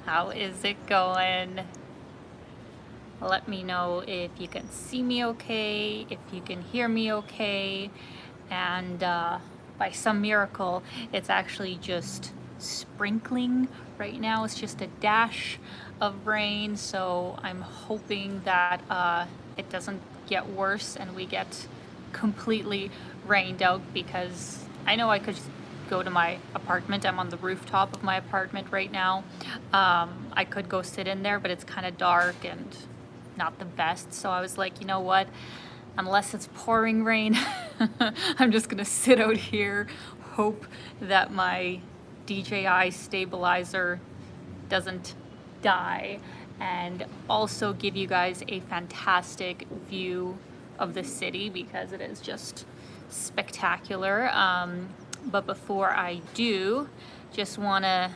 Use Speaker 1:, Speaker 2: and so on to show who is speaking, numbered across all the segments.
Speaker 1: How is it going? Let me know if you can see me okay, if you can hear me okay, and by some miracle, it's actually just sprinkling right now. It's just a dash of rain, so I'm hoping that it doesn't get worse and we get completely rained out, because I know I could just go to my apartment. I'm on the rooftop of my apartment right now. I could go sit in there, but it's kind of dark and not the best. So I was like, you know what? Unless it's pouring rain, I'm just gonna sit out here, hope that my DJI stabilizer doesn't die, and also give you guys a fantastic view of the city because it is just spectacular. But before I do, just want to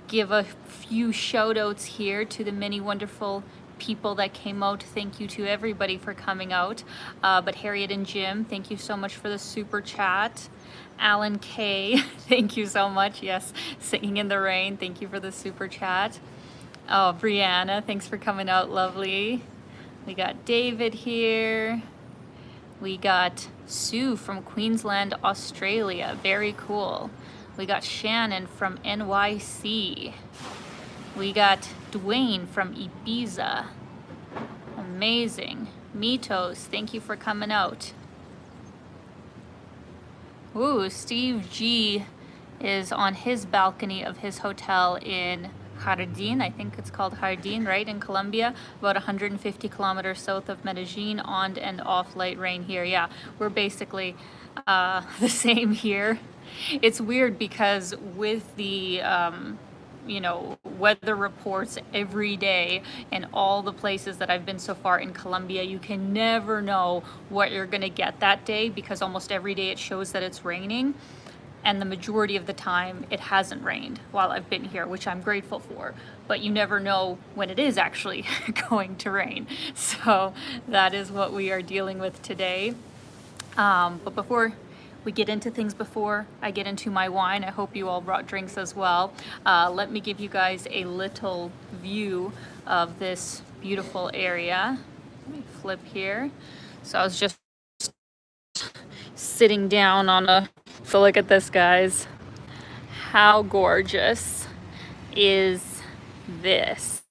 Speaker 1: give a few shout outs here to the many wonderful people that came out. Thank you to everybody for coming out. But Harriet and Jim, thank you so much for the super chat. Alan K, thank you so much. Yes, singing in the rain. Thank you for the super chat. Oh, Brianna, thanks for coming out. Lovely. We got David here. We got Sue from Queensland, Australia. Very cool. We got Shannon from NYC. We got Dwayne from Ibiza. Amazing. Mitos, thank you for coming out. Ooh, Steve G is on his balcony of his hotel in Jardín, I think it's called Jardín, right, in Colombia, about 150 kilometers south of Medellin. On and off light rain here. Yeah, we're basically the same here. It's weird because with the weather reports every day in all the places that I've been so far in Colombia, you can never know what you're gonna get that day, because almost every day it shows that it's raining. And the majority of the time it hasn't rained while I've been here, which I'm grateful for. But you never know when it is actually going to rain. So that is what we are dealing with today. But before we get into things, before I get into my wine, I hope you all brought drinks as well. Let me give you guys a little view of this beautiful area. Let me flip here. So I was just sitting down on a, so look at this, guys. How gorgeous is this?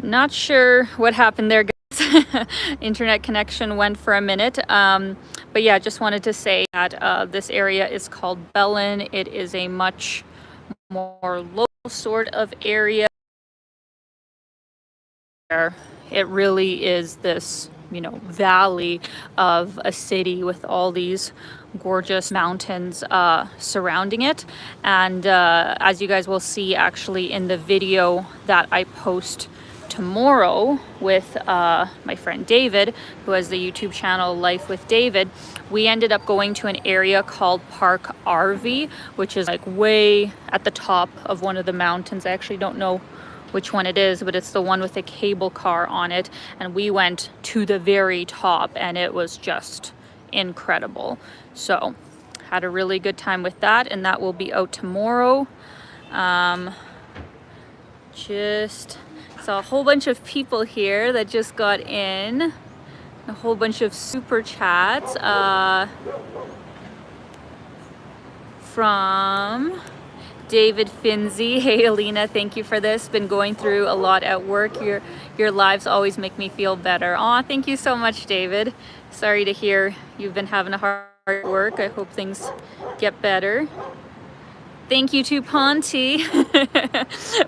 Speaker 1: Not sure what happened there, guys. Internet connection went for a minute. But yeah, just wanted to say that this area is called Medellin. It is a much more local sort of area. It really is this, valley of a city with all these gorgeous mountains surrounding it. And as you guys will see actually in the video that I post tomorrow with my friend David, who has the YouTube channel Life with David, we ended up going to an area called Park RV, which is like way at the top of one of the mountains. I actually don't know which one it is, but it's the one with a cable car on it, and we went to the very top and it was just incredible. So had a really good time with that, and that will be out tomorrow. Just saw a whole bunch of people here that just got in, a whole bunch of super chats from David Finzi. Hey Alina, thank you for this. Been going through a lot at work. Your lives always make me feel better. Aw, thank you so much, David. Sorry to hear you've been having a hard work. I hope things get better. Thank you to Ponty.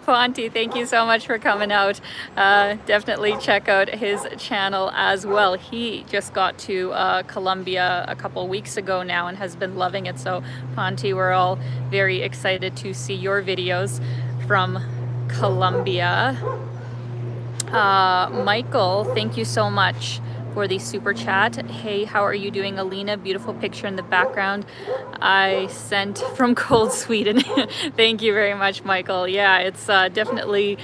Speaker 1: Ponty, thank you so much for coming out. Definitely check out his channel as well. He just got to Colombia a couple weeks ago now and has been loving it. So Ponty, we're all very excited to see your videos from Colombia. Michael, thank you so much for the super chat. Hey, how are you doing, Alina? Beautiful picture in the background I sent from cold Sweden. Thank you very much, Michael. Yeah, it's definitely,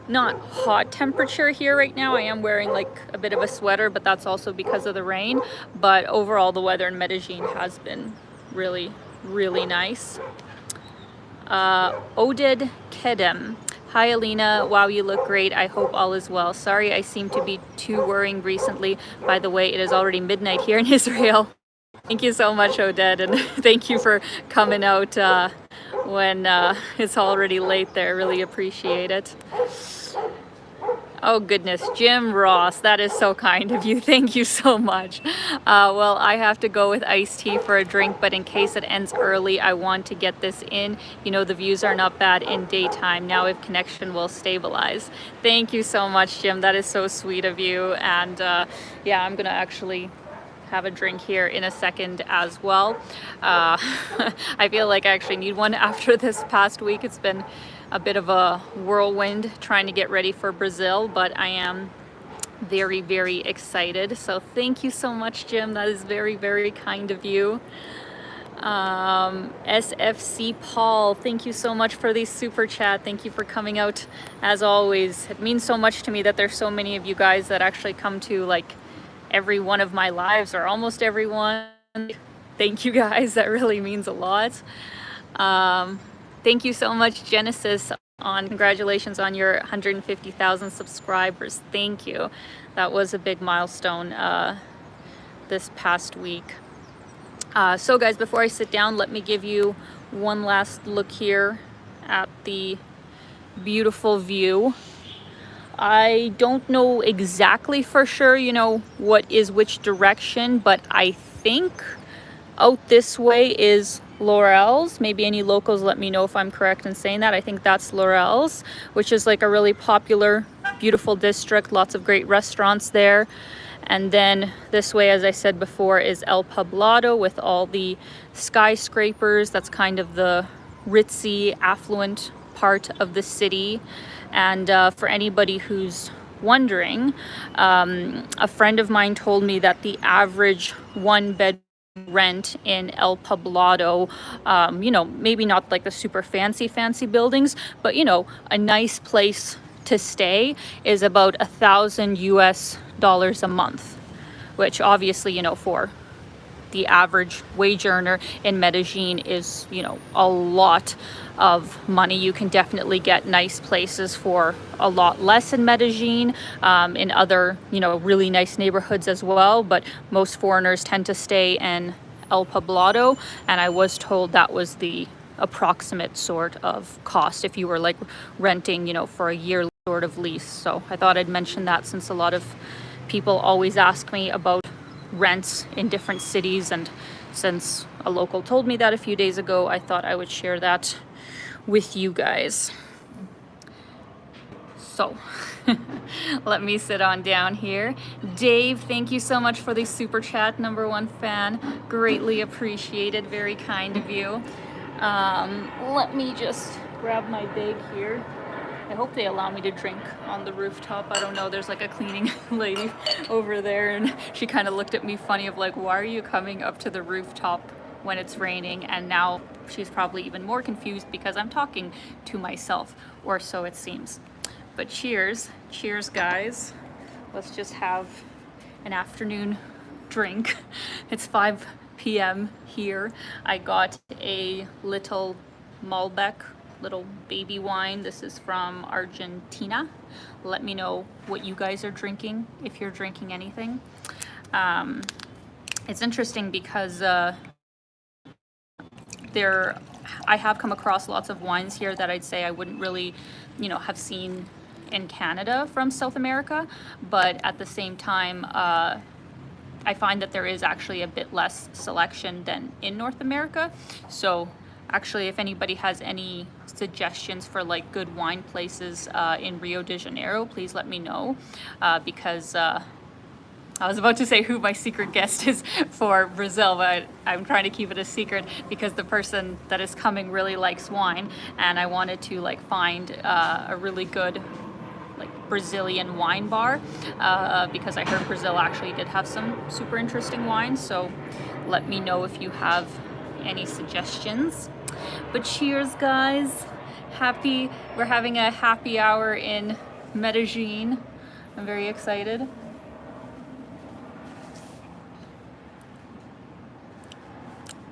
Speaker 1: not hot temperature here right now. I am wearing like a bit of a sweater, but that's also because of the rain. But overall, the weather in Medellin has been really, really nice. Oded Kedem. Hi Alina, wow, you look great. I hope all is well. Sorry I seem to be too worrying recently. By the way, it is already midnight here in Israel. Thank you so much, Oded, and thank you for coming out when it's already late there. Really appreciate it. Oh goodness, Jim Ross, that is so kind of you. Thank you so much. Well, I have to go with iced tea for a drink, but in case it ends early, I want to get this in. You know, the views are not bad in daytime. Now if connection will stabilize. Thank you so much, Jim. That is so sweet of you. And yeah, I'm gonna actually have a drink here in a second as well. I feel like I actually need one after this past week. It's been a bit of a whirlwind trying to get ready for Brazil, but I am very, very excited. So thank you so much, Jim. That is very, very kind of you. SFC Paul, thank you so much for the super chat. Thank you for coming out as always. It means so much to me that there's so many of you guys that actually come to like every one of my lives, or almost every one. Thank you guys, that really means a lot. Thank you so much, Genesis, congratulations on your 150,000 subscribers. Thank you. That was a big milestone this past week. So guys, before I sit down, let me give you one last look here at the beautiful view. I don't know exactly for sure, you know, what is which direction, but I think out this way is Laurel's. Maybe any locals let me know if I'm correct in saying that. I think that's Laurel's, which is like a really popular, beautiful district, lots of great restaurants there. And then this way, as I said before, is El Poblado with all the skyscrapers. That's kind of the ritzy, affluent part of the city. And for anybody who's wondering, a friend of mine told me that the average one-bed rent in El Poblado, you know, maybe not like the super fancy buildings, but you know, a nice place to stay is about $1,000 a month, which obviously, you know, for the average wage earner in Medellin is, you know, a lot of money. You can definitely get nice places for a lot less in Medellin, in other, you know, really nice neighborhoods as well, but most foreigners tend to stay in El Poblado, and I was told that was the approximate sort of cost if you were like renting, you know, for a year sort of lease. So I thought I'd mention that, since a lot of people always ask me about rents in different cities, and since a local told me that a few days ago, I thought I would share that with you guys. So let me sit on down here. Dave, thank you so much for the super chat, #1 fan. Greatly appreciated, very kind of you. Let me just grab my bag here. I hope they allow me to drink on the rooftop. I don't know, there's like a cleaning lady over there, and she kind of looked at me funny of like, why are you coming up to the rooftop when it's raining? And now she's probably even more confused because I'm talking to myself, or so it seems. But cheers, guys. Let's just have an afternoon drink. It's 5 p.m. here. I got a little Malbec, little baby wine. This is from Argentina. Let me know what you guys are drinking, if you're drinking anything. It's interesting because I have come across lots of wines here that I'd say I wouldn't really, you know, have seen in Canada from South America, but at the same time, I find that there is actually a bit less selection than in North America. So actually, if anybody has any suggestions for like good wine places in Rio de Janeiro, please let me know, because I was about to say who my secret guest is for Brazil, but I'm trying to keep it a secret because the person that is coming really likes wine, and I wanted to like find a really good like Brazilian wine bar, because I heard Brazil actually did have some super interesting wines. So let me know if you have any suggestions. But cheers, guys. We're having a happy hour in Medellin. I'm very excited.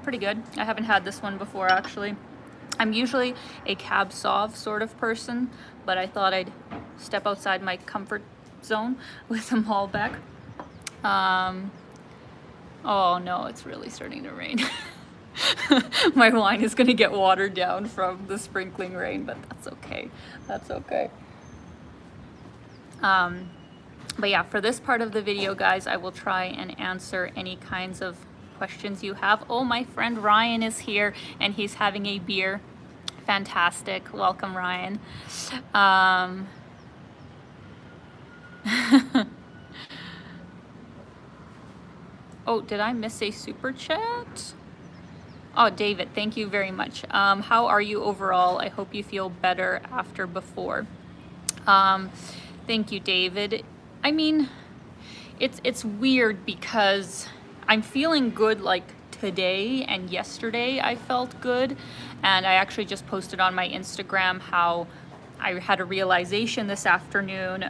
Speaker 1: Pretty good. I haven't had this one before, actually. I'm usually a cab sauv sort of person, but I thought I'd step outside my comfort zone with them all back. Oh no, it's really starting to rain. My wine is gonna get watered down from the sprinkling rain, but that's okay. That's okay. But yeah, for this part of the video, guys, I will try and answer any kinds of questions you have. Oh, my friend Ryan is here and he's having a beer. Fantastic. Welcome, Ryan. Oh, did I miss a super chat? Oh, David, thank you very much. How are you overall? I hope you feel better after before. Thank you, David. I mean, it's weird because I'm feeling good like today, and yesterday I felt good. And I actually just posted on my Instagram how I had a realization this afternoon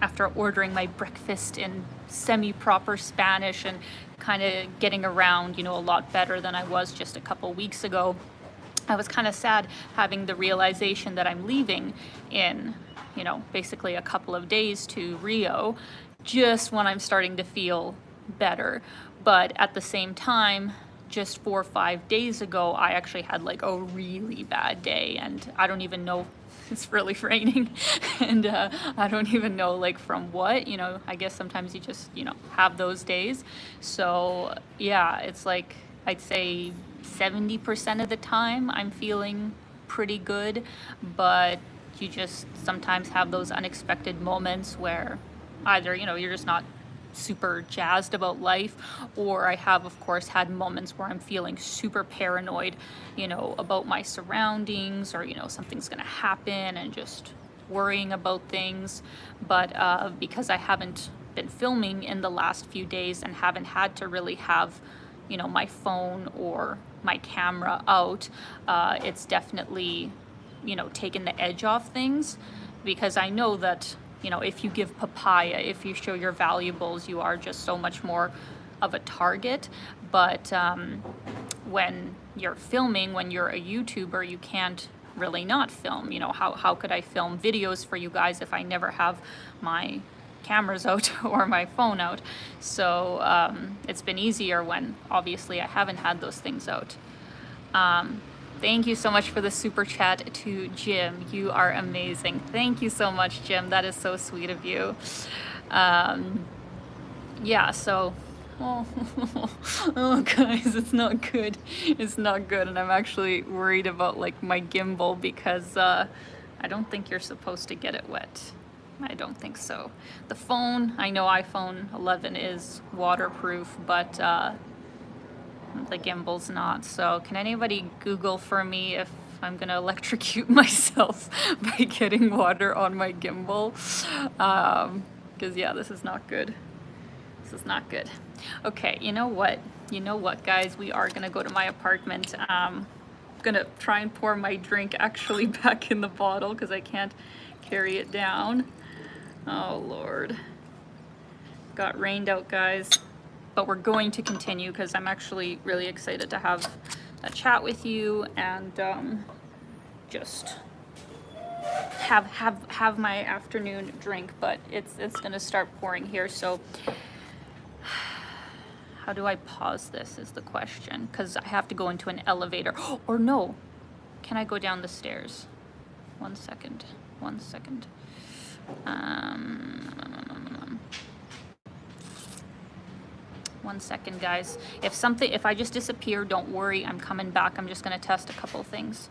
Speaker 1: after ordering my breakfast in semi-proper Spanish and kind of getting around, you know, a lot better than I was just a couple weeks ago. I was kind of sad having the realization that I'm leaving in, you know, basically a couple of days to Rio, just when I'm starting to feel better. But at the same time, just 4 or 5 days ago, I actually had like a really bad day, and I don't even know, it's really raining, and I don't even know like from what, you know, I guess sometimes you just, you know, have those days. So yeah, it's like, I'd say 70% of the time I'm feeling pretty good, but you just sometimes have those unexpected moments where either, you know, you're just not super jazzed about life, or I have, of course, had moments where I'm feeling super paranoid, you know, about my surroundings, or, you know, something's gonna happen and just worrying about things. But because I haven't been filming in the last few days and haven't had to really have, you know, my phone or my camera out, it's definitely, you know, taken the edge off things, because I know that, you know, if you give papaya, if you show your valuables, you are just so much more of a target. But when you're filming, when you're a YouTuber, you can't really not film. You know, how could I film videos for you guys if I never have my cameras out or my phone out? So it's been easier when obviously I haven't had those things out. Thank you so much for the super chat to Jim. You are amazing. Thank you so much, Jim. That is so sweet of you. Yeah, so, oh guys, it's not good. It's not good. And I'm actually worried about like my gimbal, because I don't think you're supposed to get it wet. I don't think so. The phone, I know iPhone 11 is waterproof, but the gimbal's not. So can anybody Google for me if I'm gonna electrocute myself by getting water on my gimbal? Because yeah, this is not good. This is not good. Okay, you know what? You know what, guys? We are gonna go to my apartment. Gonna try and pour my drink actually back in the bottle because I can't carry it down. Oh Lord. Got rained out, guys. But we're going to continue because I'm actually really excited to have a chat with you and just have my afternoon drink. But it's gonna start pouring here. So how do I pause this is the question, because I have to go into an elevator. Or no, can I go down the stairs? 1 second. 1 second. One second, guys. If I just disappear, don't worry, I'm coming back. I'm just gonna test a couple things.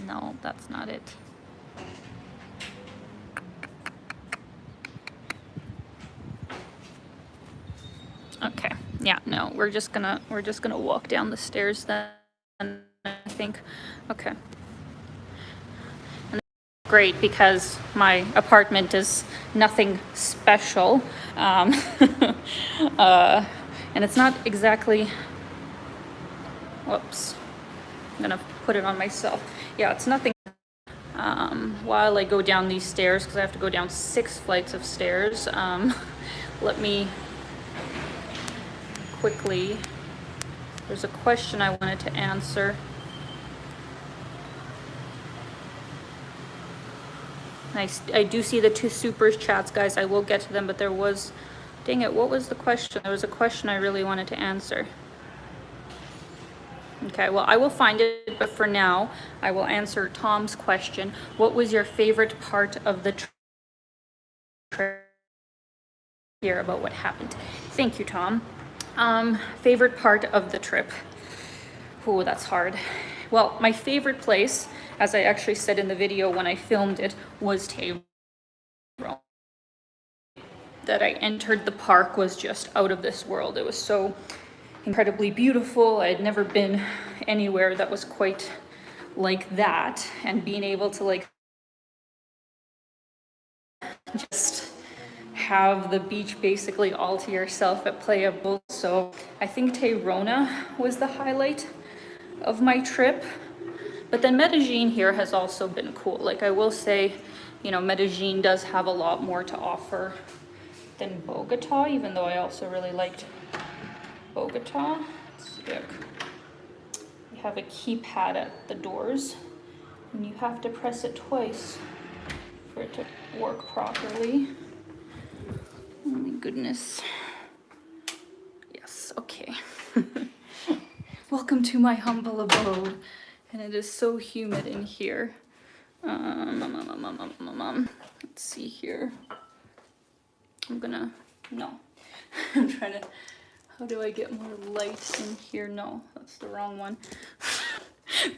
Speaker 1: No, that's not it. Okay, yeah, no, we're just gonna walk down the stairs then, I think. Okay. Great, because my apartment is nothing special, and it's not exactly, whoops, I'm gonna put it on myself. Yeah, it's nothing. While I go down these stairs, because I have to go down 6 flights of stairs, let me quickly There's a question I wanted to answer. I do see the 2 super chats, guys. I will get to them, but there was, dang it, what was the question? There was a question I really wanted to answer. Okay, well, I will find it, but for now, I will answer Tom's question. What was your favorite part of the trip? Hear about what happened. Thank you, Tom. Favorite part of the trip. Oh, that's hard. Well, my favorite place, as I actually said in the video when I filmed it, was Tyrone. That I entered the park was just out of this world. It was so incredibly beautiful. I had never been anywhere that was quite like that, and being able to like just have the beach basically all to yourself at playable. So I think Tayrona was the highlight of my trip. But then Medellin here has also been cool. Like I will say, you know, Medellin does have a lot more to offer than Bogota, even though I also really liked Bogota. Let's see, we have a keypad at the doors, and you have to press it twice for it to work properly. Oh my goodness. Yes, okay. Welcome to my humble abode, and it is so humid in here. Let's see here. I'm trying to, how do I get more light in here? No, that's the wrong one.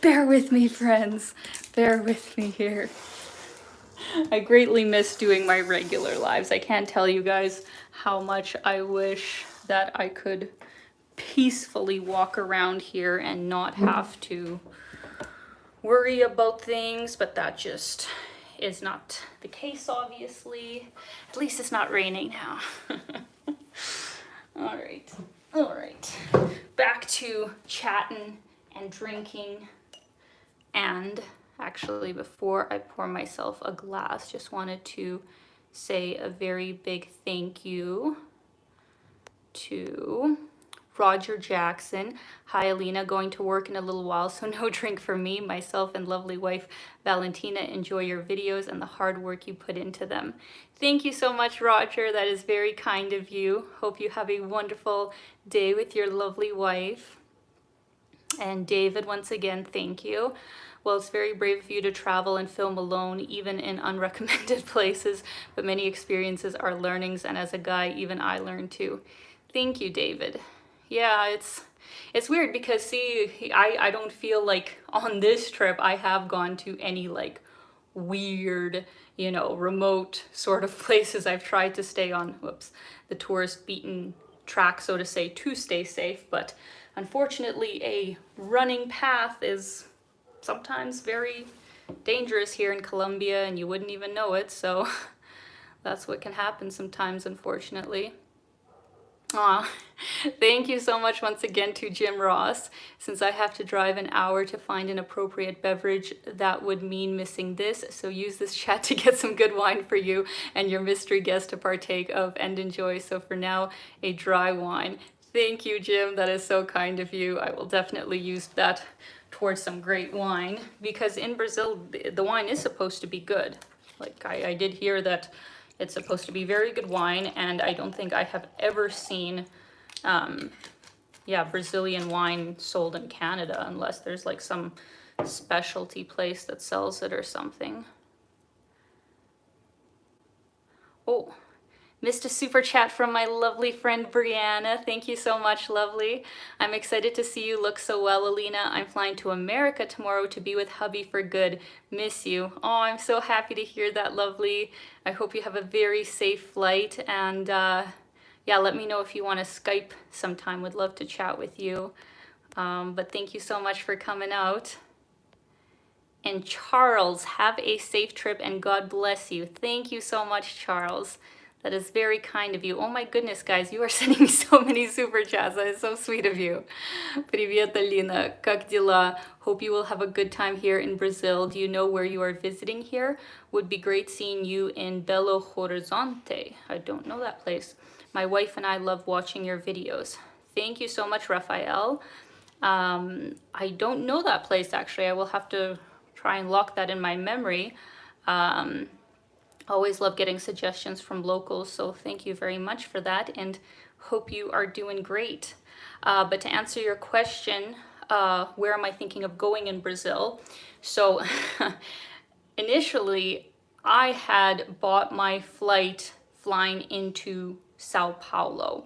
Speaker 1: Bear with me, friends. Bear with me here. I greatly miss doing my regular lives. I can't tell you guys how much I wish that I could peacefully walk around here and not have to worry about things, but that just is not the case, obviously. At least it's not raining now. All right. Back to chatting and drinking. And actually, before I pour myself a glass, just wanted to say a very big thank you to Roger Jackson. Hi, Alina, going to work in a little while, so no drink for me. Myself and lovely wife Valentina enjoy your videos and the hard work you put into them. Thank you so much, Roger. That is very kind of you. Hope you have a wonderful day with your lovely wife. And David, once again, thank you. Well, it's very brave of you to travel and film alone, even in unrecommended places, but many experiences are learnings, and as a guy, even I learned too. Thank you, David. Yeah, it's weird because, see, I don't feel like on this trip I have gone to any like weird, you know, remote sort of places. I've tried to stay on, the tourist beaten track, so to say, to stay safe, but unfortunately a running path is sometimes very dangerous here in Colombia, and you wouldn't even know it, so that's what can happen sometimes, unfortunately. Aw, thank you so much once again to Jim Ross. Since I have to drive an hour to find an appropriate beverage, that would mean missing this, so use this chat to get some good wine for you and your mystery guest to partake of and enjoy. So for now, a dry wine. Thank you, Jim. That is so kind of you. I will definitely use that towards some great wine, because in Brazil, the wine is supposed to be good. Like I did hear that it's supposed to be very good wine, and I don't think I have ever seen, Brazilian wine sold in Canada, unless there's like some specialty place that sells it or something. Oh, missed a super chat from my lovely friend Brianna. Thank you so much, lovely. I'm excited to see you look so well, Alina. I'm flying to America tomorrow to be with hubby for good. Miss you. Oh, I'm so happy to hear that, lovely. I hope you have a very safe flight, and yeah, let me know if you want to Skype sometime. Would love to chat with you. But thank you so much for coming out. And Charles, have a safe trip and God bless you. Thank you so much, Charles. That is very kind of you. Oh my goodness, guys, you are sending me so many super chats. That is so sweet of you. Привет, Alina. Как дела? Hope you will have a good time here in Brazil. Do you know where you are visiting here? Would be great seeing you in Belo Horizonte. I don't know that place. My wife and I love watching your videos. Thank you so much, Rafael. I don't know that place actually. I will have to try and lock that in my memory. Always love getting suggestions from locals, so thank you very much for that, and hope you are doing great. But to answer your question, where am I thinking of going in Brazil? So initially, I had bought my flight flying into Sao Paulo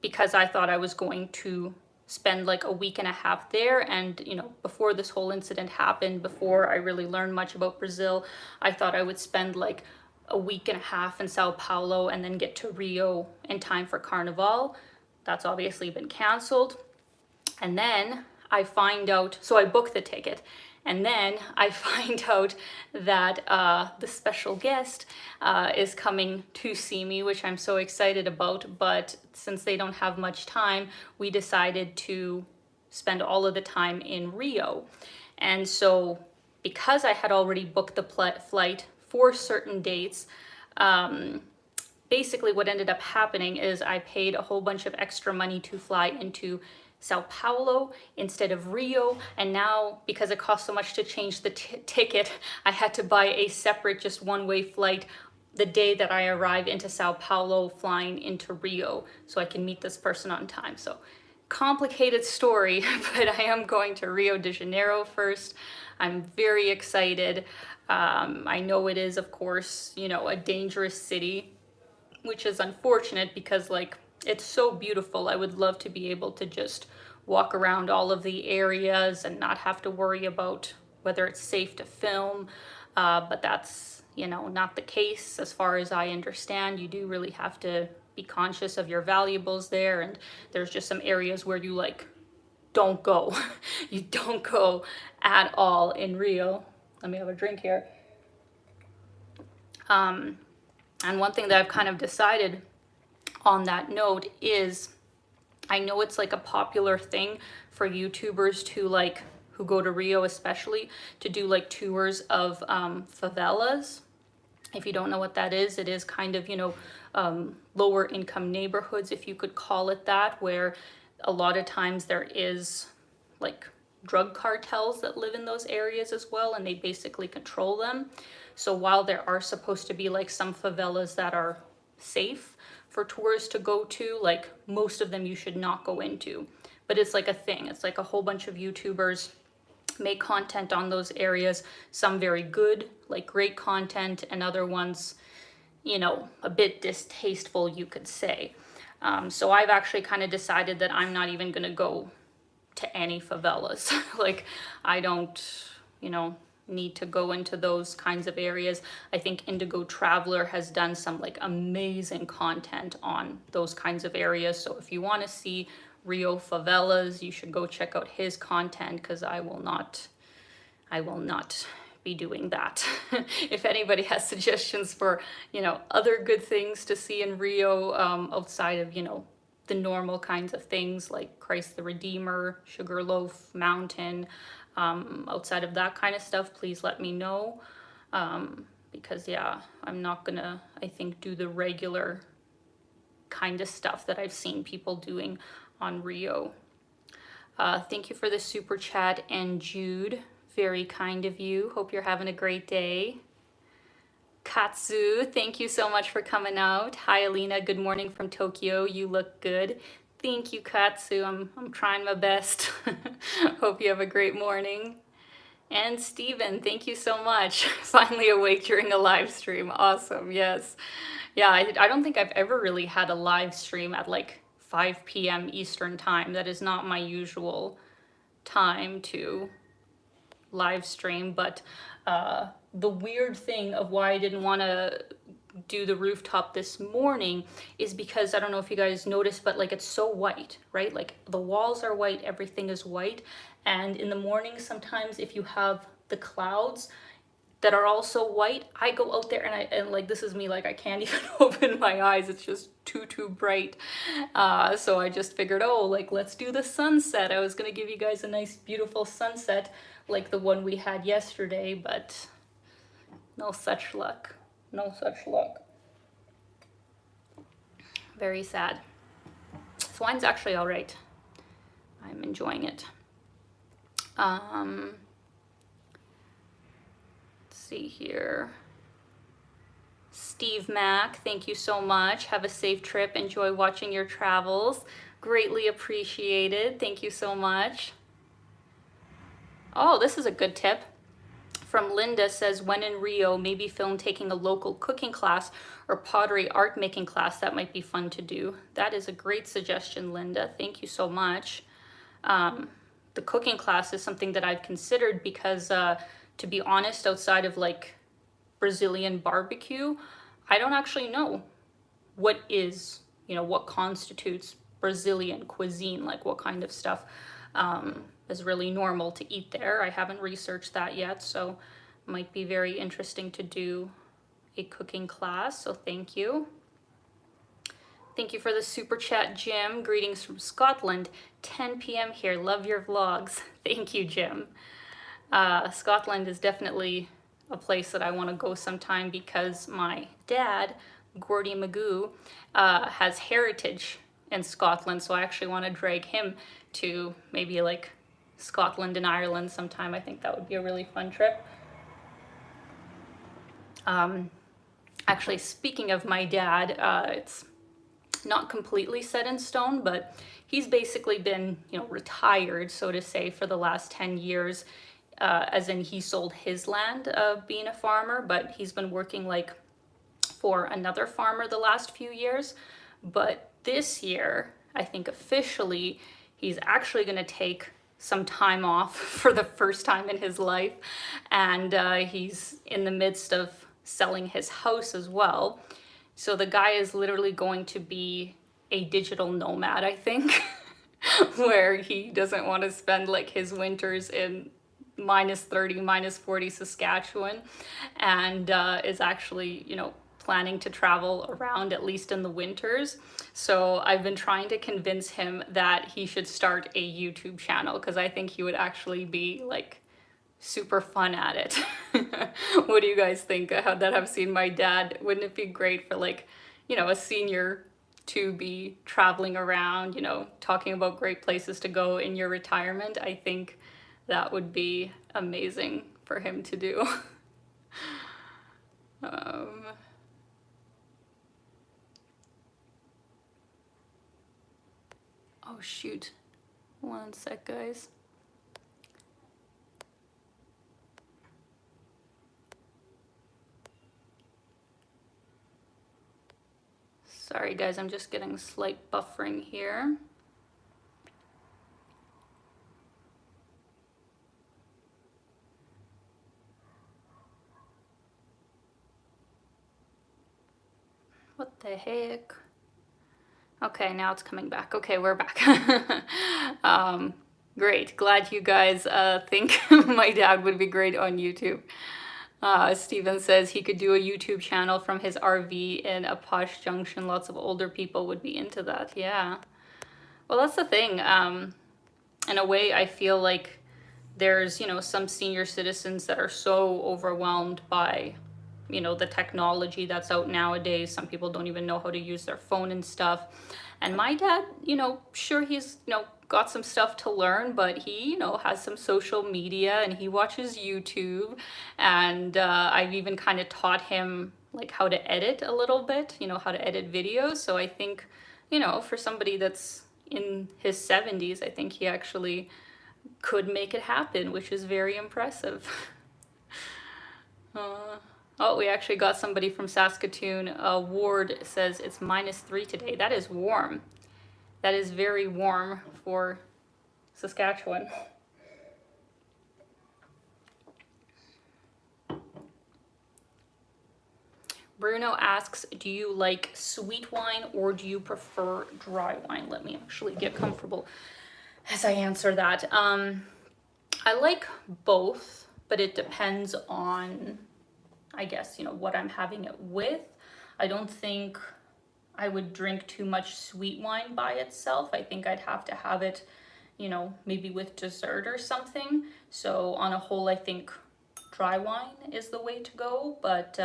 Speaker 1: because I thought I was going to spend like a week and a half there. And, you know, before this whole incident happened, before I really learned much about Brazil, I thought I would spend like a week and a half in Sao Paulo and then get to Rio in time for Carnival. That's obviously been canceled. And then I find out, so I book the ticket, and then I find out that the special guest is coming to see me, which I'm so excited about. But since they don't have much time, we decided to spend all of the time in Rio. And so because I had already booked the flight for certain dates, basically what ended up happening is I paid a whole bunch of extra money to fly into Sao Paulo instead of Rio, and now because it cost so much to change the ticket, I had to buy a separate just one-way flight the day that I arrive into Sao Paulo, flying into Rio so I can meet this person on time. So complicated story, but I am going to Rio de Janeiro first. I'm very excited. I know it is, of course, you know, a dangerous city, which is unfortunate because like it's so beautiful. I would love to be able to just walk around all of the areas and not have to worry about whether it's safe to film. But that's, you know, not the case as far as I understand. You do really have to be conscious of your valuables there. And there's just some areas where you like don't go. You don't go at all in Rio. Let me have a drink here. And one thing that I've kind of decided on that note is I know it's like a popular thing for YouTubers to like, who go to Rio especially, to do like tours of favelas. If you don't know what that is, it is kind of, you know, lower income neighborhoods, if you could call it that, where a lot of times there is like drug cartels that live in those areas as well, and they basically control them. So while there are supposed to be like some favelas that are safe for tourists to go to, like most of them you should not go into. But it's like a thing. It's like a whole bunch of YouTubers make content on those areas, some very good, like great content, and other ones, you know, a bit distasteful, you could say. So I've actually kind of decided that I'm not even gonna go to any favelas. Like I don't, you know, need to go into those kinds of areas. I think Indigo Traveler has done some like amazing content on those kinds of areas. So if you want to see Rio favelas, you should go check out his content, because I will not be doing that. If anybody has suggestions for, you know, other good things to see in Rio, outside of, you know, the normal kinds of things like Christ the Redeemer, Sugarloaf Mountain, outside of that kind of stuff, please let me know. Because yeah, I'm not gonna, I think, do the regular kind of stuff that I've seen people doing on Rio. Thank you for the super chat, and Jude, very kind of you. Hope you're having a great day. Katsu, thank you so much for coming out. Hi Alina, good morning from Tokyo. You look good. Thank you, Katsu. I'm trying my best. Hope you have a great morning. And Steven, thank you so much. Finally awake during a live stream. Awesome, yes. Yeah, I don't think I've ever really had a live stream at like 5 p.m. Eastern time. That is not my usual time to live stream, but the weird thing of why I didn't want to do the rooftop this morning is because I don't know if you guys noticed, but like it's so white, right? Like the walls are white, everything is white. And in the morning, sometimes if you have the clouds that are also white, I go out there and like, this is me, like I can't even open my eyes. It's just too bright. So I just figured, oh, like let's do the sunset. I was gonna give you guys a nice, beautiful sunset like the one we had yesterday, but no such luck. No such luck. Very sad. This wine's actually all right. I'm enjoying it. Let's see here. Steve Mack, thank you so much. Have a safe trip. Enjoy watching your travels. Greatly appreciated. Thank you so much. Oh, this is a good tip. From Linda, says, when in Rio, maybe film taking a local cooking class or pottery art making class. That might be fun to do. That is a great suggestion, Linda. Thank you so much. The cooking class is something that I've considered because, to be honest, outside of like Brazilian barbecue, I don't actually know what is, what constitutes Brazilian cuisine, like what kind of stuff is really normal to eat there. I haven't researched that yet, so it might be very interesting to do a cooking class, so thank you. Thank you for the super chat, Jim. Greetings from Scotland. 10 p.m. here. Love your vlogs. Thank you, Jim. Scotland is definitely a place that I want to go sometime because my dad, Gordy Magoo, has heritage in Scotland, so I actually want to drag him to maybe like Scotland and Ireland sometime. I think that would be a really fun trip. Actually, speaking of my dad, it's not completely set in stone, but he's basically been, retired, so to say, for the last 10 years, as in he sold his land being a farmer, but he's been working like for another farmer the last few years. But this year, I think officially, he's actually going to take some time off for the first time in his life, and he's in the midst of selling his house as well. So the guy is literally going to be a digital nomad, I think, where he doesn't want to spend like his winters in -30, -40 Saskatchewan, and is actually, planning to travel around at least in the winters. So I've been trying to convince him that he should start a YouTube channel because I think he would actually be like super fun at it. What do you guys think that have seen my dad? Wouldn't it be great for like, a senior to be traveling around, talking about great places to go in your retirement? I think that would be amazing for him to do. Oh shoot, one sec, guys. Sorry guys, I'm just getting slight buffering here. What the heck? Okay, now it's coming back. Okay, we're back. Great, glad you guys think my dad would be great on YouTube. Steven says he could do a YouTube channel from his RV in a posh junction. Lots of older people would be into that. Yeah. Well, that's the thing. In a way, I feel like there's, some senior citizens that are so overwhelmed by, the technology that's out nowadays. Some people don't even know how to use their phone and stuff. And my dad, sure, he's, got some stuff to learn, but he, has some social media and he watches YouTube. And I've even kind of taught him like how to edit a little bit, how to edit videos. So I think, for somebody that's in his 70s, I think he actually could make it happen, which is very impressive. Oh, we actually got somebody from Saskatoon. Ward says it's -3 today. That is warm. That is very warm for Saskatchewan. Bruno asks, do you like sweet wine or do you prefer dry wine? Let me actually get comfortable as I answer that. I like both, but it depends on, I guess, what I'm having it with. I don't think I would drink too much sweet wine by itself. I think I'd have to have it, maybe with dessert or something. So on a whole, I think dry wine is the way to go, but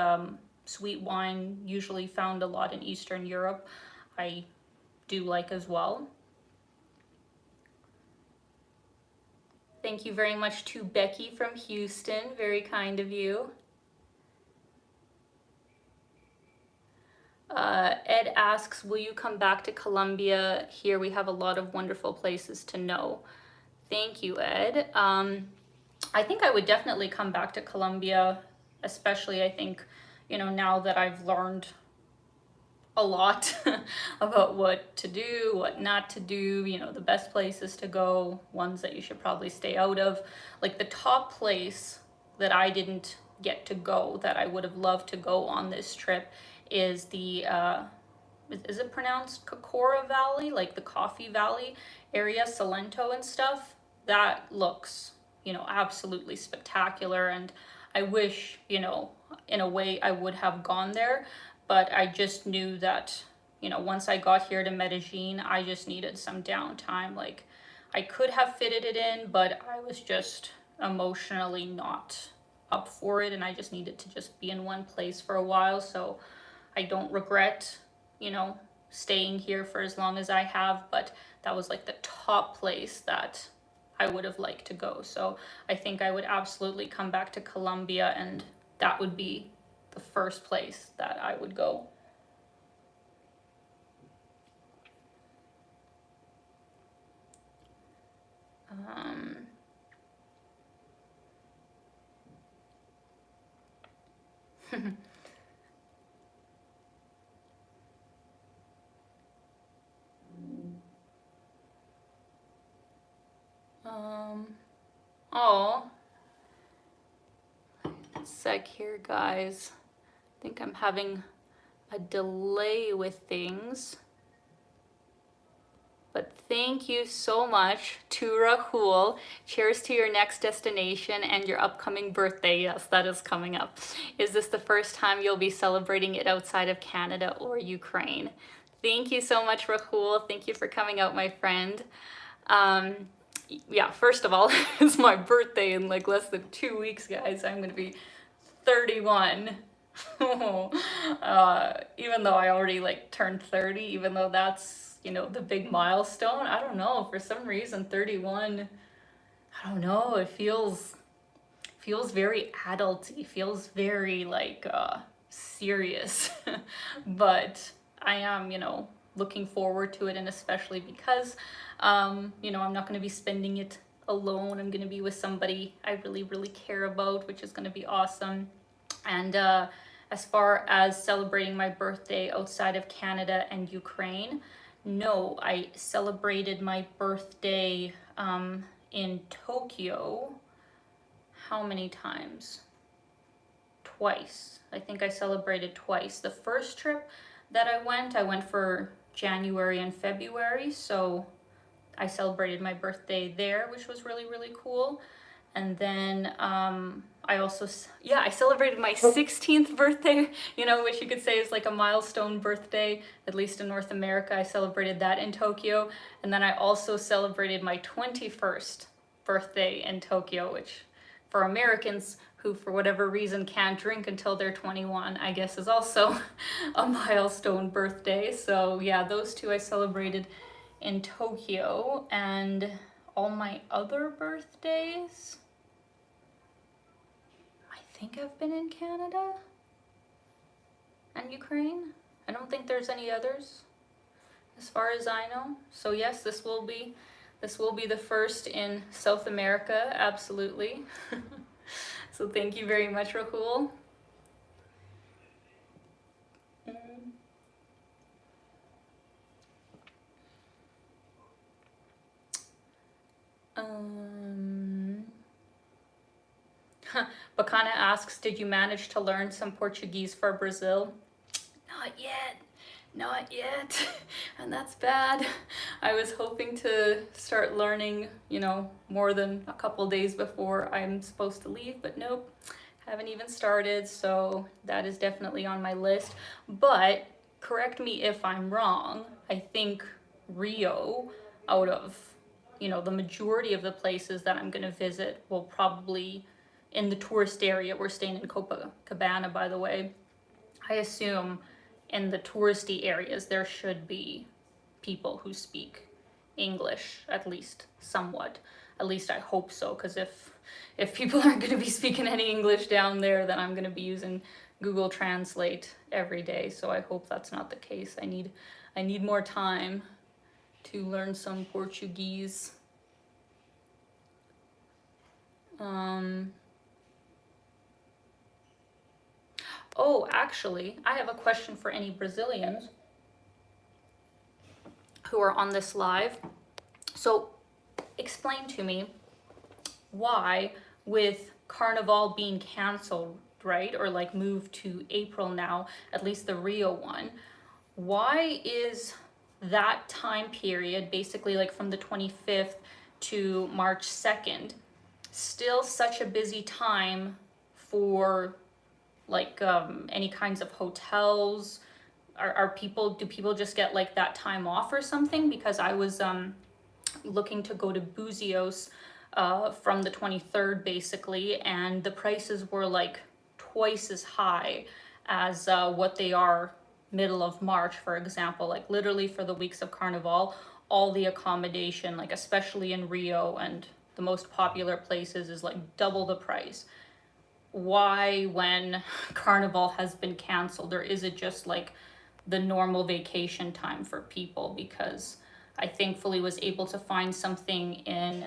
Speaker 1: sweet wine, usually found a lot in Eastern Europe, I do like as well. Thank you very much to Becky from Houston. Very kind of you. Ed asks, will you come back to Colombia? Here we have a lot of wonderful places to know. Thank you, Ed. I think I would definitely come back to Colombia, especially I think, you know, now that I've learned a lot about what to do, what not to do, you know, the best places to go, ones that you should probably stay out of. Like the top place that I didn't get to go that I would have loved to go on this trip is the is it pronounced Cocora Valley, like the Coffee Valley area, Salento and stuff. That looks, you know, absolutely spectacular, and I wish, you know, in a way I would have gone there, but I just knew that, you know, once I got here to Medellin, I just needed some downtime. Like I could have fitted it in, but I was just emotionally not up for it, and I just needed to just be in one place for a while. So I don't regret, you know, staying here for as long as I have, but that was like the top place that I would have liked to go. So I think I would absolutely come back to Colombia, and that would be the first place that I would go. Oh, sec here, guys. I think I'm having a delay with things. But thank you so much to Rahul. Cheers to your next destination and your upcoming birthday. Yes, that is coming up. Is this the first time you'll be celebrating it outside of Canada or Ukraine? Thank you so much, Rahul. Thank you for coming out, my friend. Yeah, first of all, it's my birthday in like less than 2 weeks, guys. I'm gonna be 31. Even though I already like turned 30, even though that's, you know, the big milestone, I don't know, for some reason 31, I don't know, it feels very adulty, feels very like serious. But I am, you know, looking forward to it, and especially because you know, I'm not going to be spending it alone. I'm going to be with somebody I really, really care about, which is going to be awesome. And as far as celebrating my birthday outside of Canada and Ukraine, no, I celebrated my birthday in Tokyo. How many times? Twice. I think I celebrated twice. The first trip that I went for January and February, so I celebrated my birthday there, which was really, really cool. And then I also, yeah, I celebrated my 16th birthday, you know, which you could say is like a milestone birthday, at least in North America. I celebrated that in Tokyo. And then I also celebrated my 21st birthday in Tokyo, which for Americans who for whatever reason can't drink until they're 21, I guess is also a milestone birthday. So yeah, those two I celebrated in Tokyo. And all my other birthdays, I think I've been in Canada and Ukraine. I don't think there's any others as far as I know. So yes, this will be the first in South America, absolutely. So thank you very much, Rahul. Bacana asks, did you manage to learn some Portuguese for Brazil? Not yet. Not yet. And that's bad. I was hoping to start learning, you know, more than a couple days before I'm supposed to leave, but nope, haven't even started. So that is definitely on my list. But correct me if I'm wrong, I think Rio, out of, you know, the majority of the places that I'm going to visit, will probably, in the tourist area, we're staying in Copacabana, by the way, I assume in the touristy areas there should be people who speak English, at least somewhat. At least I hope so, because if people aren't going to be speaking any English down there, then I'm going to be using Google Translate every day. So I hope that's not the case. I need more time to learn some Portuguese. Oh, actually, I have a question for any Brazilians who are on this live. So explain to me why, with Carnival being canceled, right, or like moved to April now, at least the Rio one, why is that time period, basically like from the 25th to March 2nd, still such a busy time for like any kinds of hotels? Do people just get like that time off or something? Because I was looking to go to Buzios from the 23rd basically, and the prices were like twice as high as what they are middle of March, for example. Like literally for the weeks of Carnival, all the accommodation, like especially in Rio and the most popular places, is like double the price. Why, when Carnival has been canceled, or is it just like the normal vacation time for people? Because I thankfully was able to find something in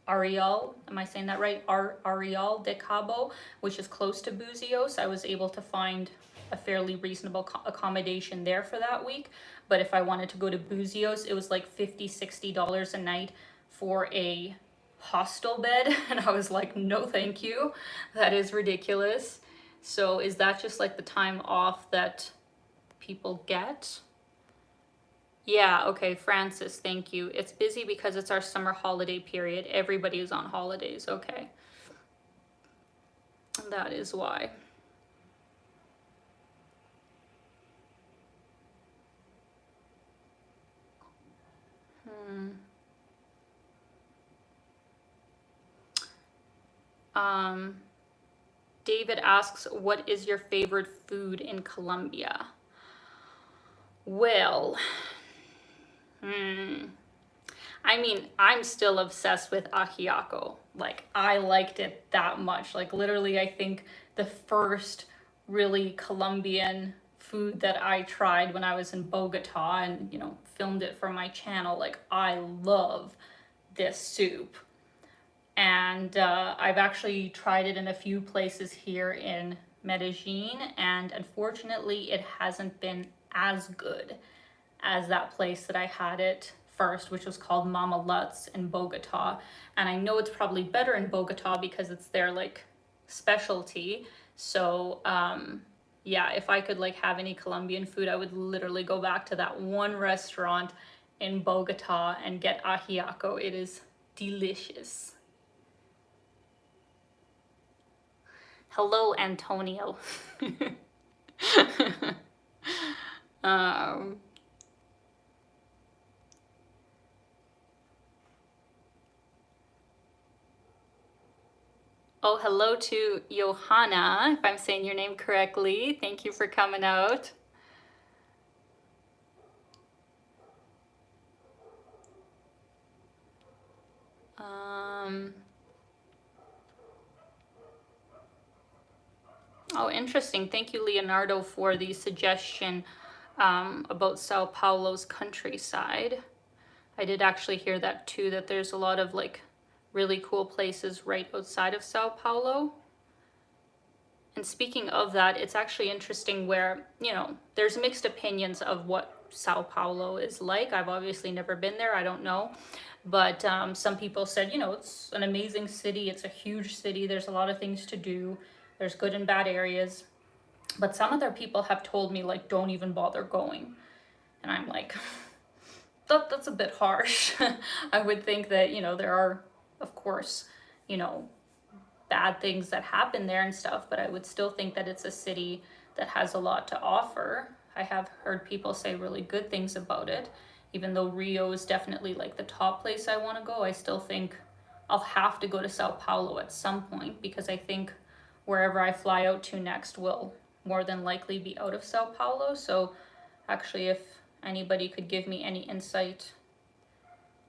Speaker 1: Ariel, am I saying that right? Ariel de Cabo, which is close to Buzios. I was able to find a fairly reasonable accommodation there for that week. But if I wanted to go to Buzios, it was like $50-$60 a night for a hostel bed. And I was like, no, thank you. That is ridiculous. So is that just like the time off that people get? Yeah, okay, Francis, thank you. It's busy because it's our summer holiday period. Everybody is on holidays, okay. That is why. David asks, what is your favorite food in Colombia? Well, I mean, I'm still obsessed with ajiaco. Like, I liked it that much. Like, literally, I think the first really Colombian food that I tried when I was in Bogota and, you know, filmed it for my channel. Like, I love this soup. And I've actually tried it in a few places here in Medellin, and unfortunately, it hasn't been as good as that place that I had it first, which was called Mama Lutz in Bogota. And I know it's probably better in Bogota because it's their like specialty. So yeah, if I could like have any Colombian food, I would literally go back to that one restaurant in Bogota and get ajiaco. It is delicious. Hello, Antonio. um, Oh, hello to Johanna, if I'm saying your name correctly. Thank you for coming out. Oh, interesting. Thank you, Leonardo, for the suggestion about Sao Paulo's countryside. I did actually hear that too, that there's a lot of like really cool places right outside of Sao Paulo. And speaking of that, it's actually interesting where, you know, there's mixed opinions of what Sao Paulo is like. I've obviously never been there, I don't know. But some people said, you know, it's an amazing city. It's a huge city. There's a lot of things to do. There's good and bad areas. But some other people have told me, like, don't even bother going. And I'm like, that's a bit harsh. I would think that, you know, there are, of course, you know, bad things that happen there and stuff, but I would still think that it's a city that has a lot to offer. I have heard people say really good things about it. Even though Rio is definitely like the top place I want to go, I still think I'll have to go to Sao Paulo at some point, because I think wherever I fly out to next will more than likely be out of Sao Paulo. So actually, if anybody could give me any insight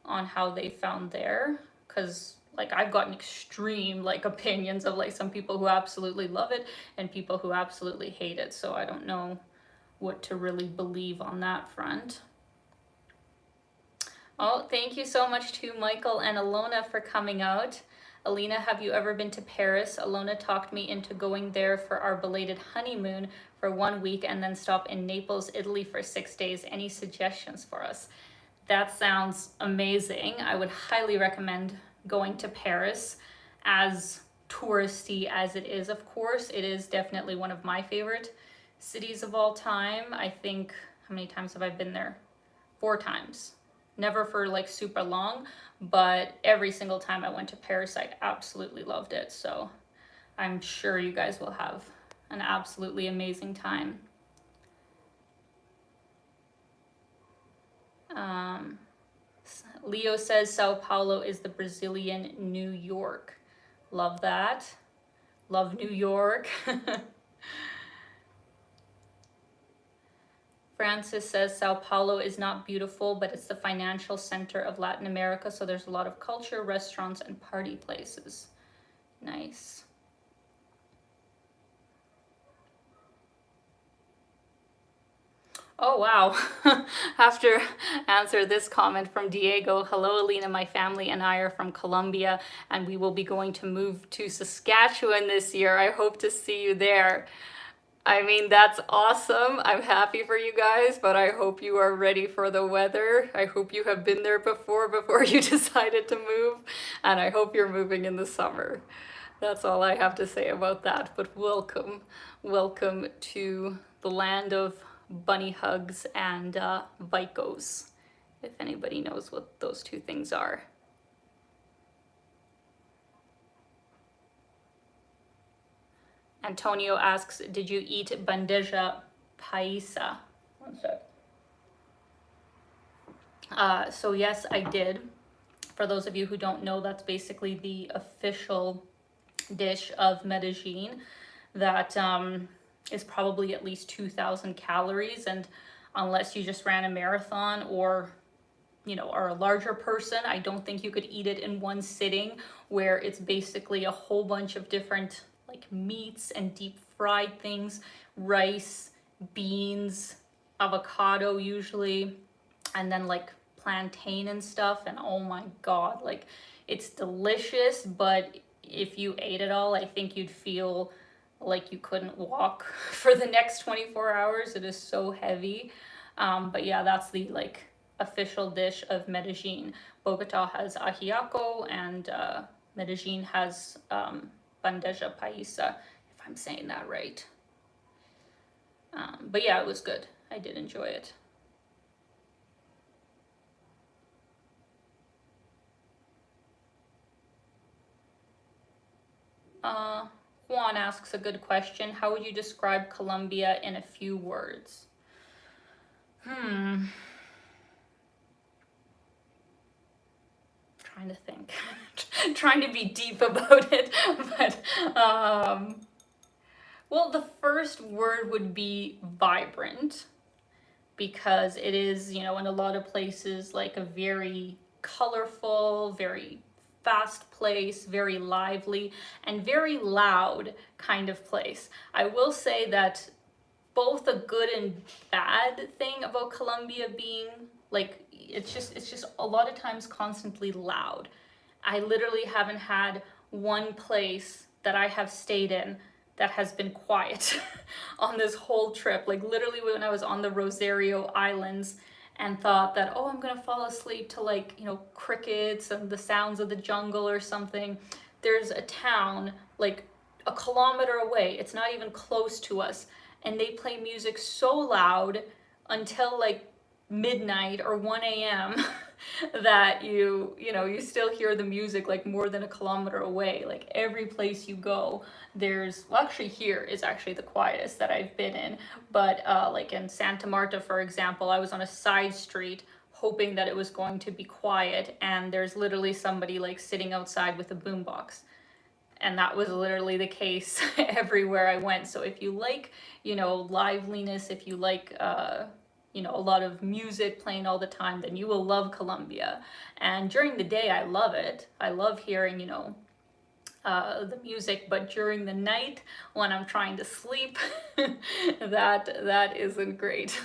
Speaker 1: on how they found there, because like I've gotten extreme like opinions of like some people who absolutely love it and people who absolutely hate it. So I don't know what to really believe on that front. Oh, thank you so much to Michael and Alona for coming out. Alina, have you ever been to Paris? Alona talked me into going there for our belated honeymoon for 1 week and then stop in Naples, Italy for 6 days. Any suggestions for us? That sounds amazing. I would highly recommend going to Paris. As touristy as it is, of course, it is definitely one of my favorite cities of all time. I think, how many times have I been there? 4 times. Never for like super long, but every single time I went to Paris, I absolutely loved it. So I'm sure you guys will have an absolutely amazing time. Leo says Sao Paulo is the Brazilian New York. Love that. Love New York. Francis says Sao Paulo is not beautiful, but it's the financial center of Latin America, so there's a lot of culture, restaurants, and party places. Nice. Oh, wow. Have to answer this comment from Diego. Hello, Alina. My family and I are from Colombia, and we will be going to move to Saskatchewan this year. I hope to see you there. I mean, that's awesome. I'm happy for you guys, but I hope you are ready for the weather. I hope you have been there before you decided to move, and I hope you're moving in the summer. That's all I have to say about that, but welcome. Welcome to the land of bunny hugs and Vicos, if anybody knows what those two things are. Antonio asks, did you eat bandeja paisa? One sec. So yes, I did. For those of you who don't know, that's basically the official dish of Medellin that is probably at least 2,000 calories. And unless you just ran a marathon or are a larger person, I don't think you could eat it in one sitting, where it's basically a whole bunch of different like meats and deep fried things, rice, beans, avocado usually, and then like plantain and stuff. And oh my God, like it's delicious, but if you ate it all, I think you'd feel like you couldn't walk for the next 24 hours. It is so heavy. But yeah, that's the like official dish of Medellin. Bogota has ajiaco, and Medellin has bandeja paisa, if I'm saying that right. But yeah, it was good. I did enjoy it. Juan asks a good question. How would you describe Colombia in a few words? Trying to think. Trying to be deep about it. But, well, the first word would be vibrant, because it is, in a lot of places, like a very colorful, very fast place, very lively, and very loud kind of place. I will say that both a good and bad thing about Colombia being like, it's just a lot of times constantly loud. I literally haven't had one place that I have stayed in that has been quiet on this whole trip. Like literally when I was on the Rosario Islands and thought that, oh, I'm gonna fall asleep to like, crickets and the sounds of the jungle or something. There's a town like a kilometer away, it's not even close to us, and they play music so loud until like midnight or 1 a.m. that you still hear the music like more than a kilometer away. Like every place you go, there's, well, actually here is actually the quietest that I've been in, but like in Santa Marta, for example, I was on a side street hoping that it was going to be quiet, and there's literally somebody like sitting outside with a boombox. And that was literally the case everywhere I went. So if you like, liveliness, if you like you know, a lot of music playing all the time, then you will love Colombia. And during the day, I love it. I love hearing, you know, the music, but during the night when I'm trying to sleep, that isn't great.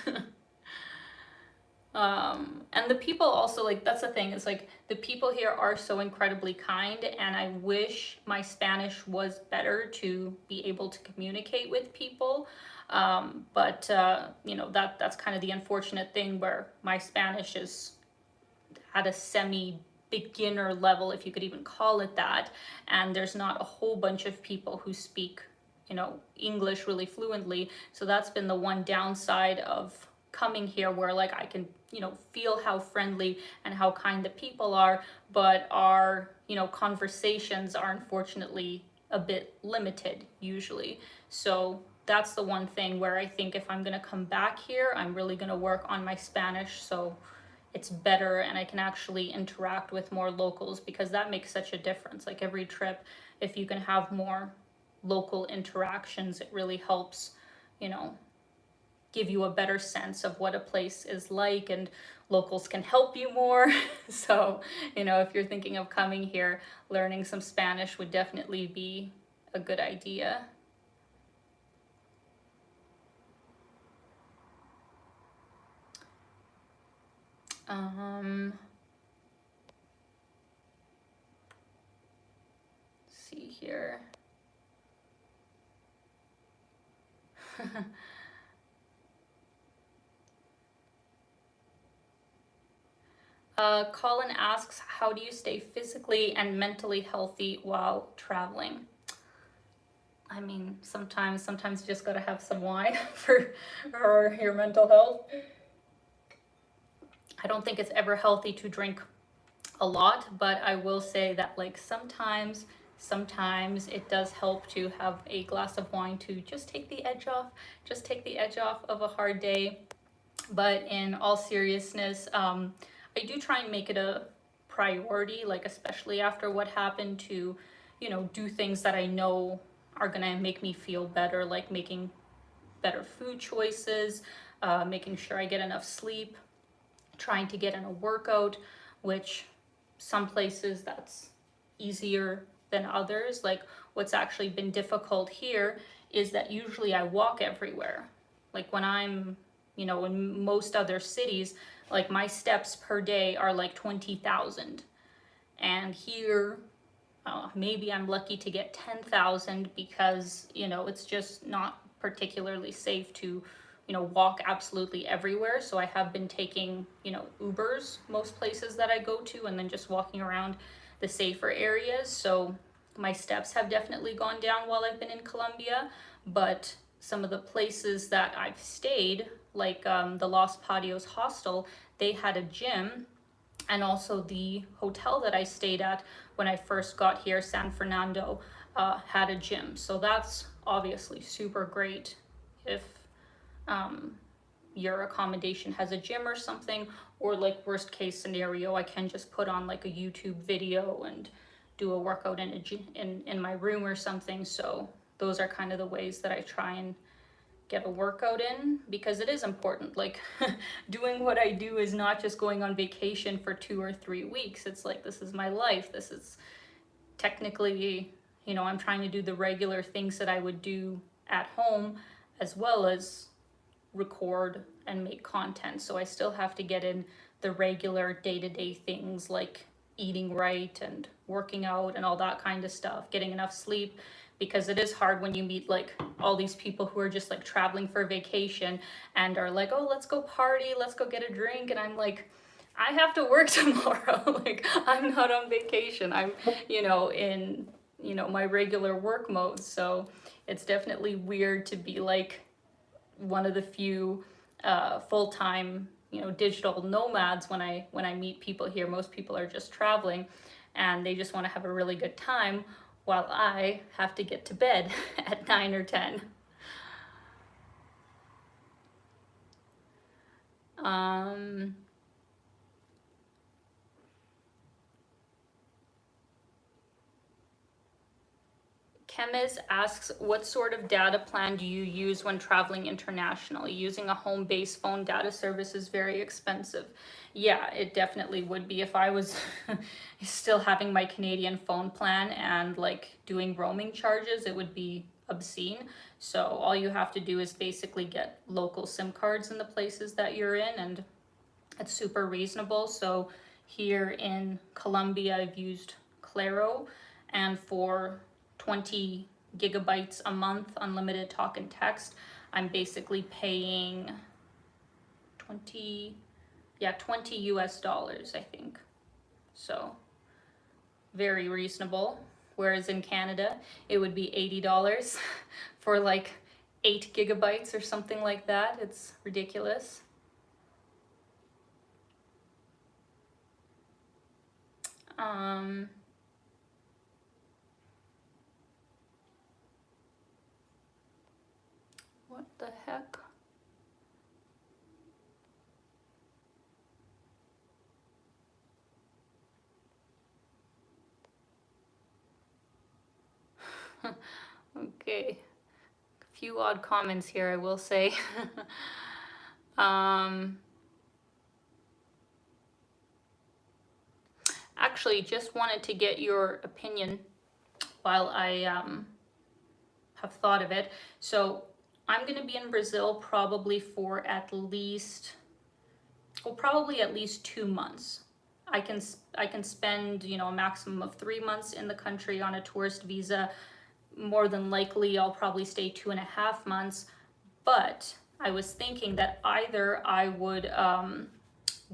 Speaker 1: And the people also, like, that's the thing, it's like the people here are so incredibly kind, and I wish my Spanish was better to be able to communicate with people. But you know, that's kind of the unfortunate thing, where my Spanish is at a semi beginner level, if you could even call it that, and there's not a whole bunch of people who speak, you know, English really fluently. So that's been the one downside of coming here, where like I can, you know, feel how friendly and how kind the people are, but our, you know, conversations are unfortunately a bit limited usually. So that's the one thing where I think if I'm gonna come back here, I'm really gonna work on my Spanish so it's better and I can actually interact with more locals, because that makes such a difference. Like every trip, if you can have more local interactions, it really helps, you know, give you a better sense of what a place is like, and locals can help you more. So, you know, if you're thinking of coming here, learning some Spanish would definitely be a good idea. See here. Colin asks, how do you stay physically and mentally healthy while traveling? I mean, sometimes you just gotta have some wine for your mental health. I don't think it's ever healthy to drink a lot, but I will say that like sometimes it does help to have a glass of wine to just take the edge off, of a hard day. But in all seriousness, I do try and make it a priority, like especially after what happened, to, you know, do things that I know are gonna make me feel better, like making better food choices, making sure I get enough sleep, trying to get in a workout, which some places that's easier than others. Like what's actually been difficult here is that usually I walk everywhere. Like when I'm, you know, in most other cities, like my steps per day are like 20,000. And here, maybe I'm lucky to get 10,000, because, you know, it's just not particularly safe to, you know, walk absolutely everywhere. So I have been taking, you know, Ubers most places that I go to, and then just walking around the safer areas. So my steps have definitely gone down while I've been in Colombia. But some of the places that I've stayed, like the Los Patios hostel, they had a gym, and also the hotel that I stayed at when I first got here, San Fernando, had a gym. So that's obviously super great if your accommodation has a gym or something, or like worst case scenario, I can just put on like a YouTube video and do a workout in in my room or something. So those are kind of the ways that I try and get a workout in, because it is important. Like doing what I do is not just going on vacation for 2 or 3 weeks. It's like, this is my life. This is technically, you know, I'm trying to do the regular things that I would do at home, as well as record and make content. So I still have to get in the regular day-to-day things like eating right and working out and all that kind of stuff, getting enough sleep, because it is hard when you meet like all these people who are just like traveling for vacation and are like, oh, let's go party, let's go get a drink. And I'm like, I have to work tomorrow. Like, I'm not on vacation. I'm, you know, in, you know, my regular work mode. So it's definitely weird to be like one of the few full-time, you know, digital nomads when I meet people here. Most people are just traveling and they just want to have a really good time, while I have to get to bed at 9 or 10. Chemist asks, what sort of data plan do you use when traveling internationally? Using a home-based phone data service is very expensive. Yeah, it definitely would be if I was still having my Canadian phone plan and like doing roaming charges, it would be obscene. So all you have to do is basically get local SIM cards in the places that you're in, and it's super reasonable. So here in Colombia, I've used Claro, and for 20 gigabytes a month, unlimited talk and text, I'm basically paying 20 US dollars, I think. So very reasonable. Whereas in Canada, it would be $80 for like 8 gigabytes or something like that. It's ridiculous. What the heck? Okay, a few odd comments here, I will say. Actually, just wanted to get your opinion while I have thought of it. So I'm going to be in Brazil probably for at least 2 months. I can spend, you know, a maximum of 3 months in the country on a tourist visa. More than likely, I'll probably stay 2.5 months. But I was thinking that either I would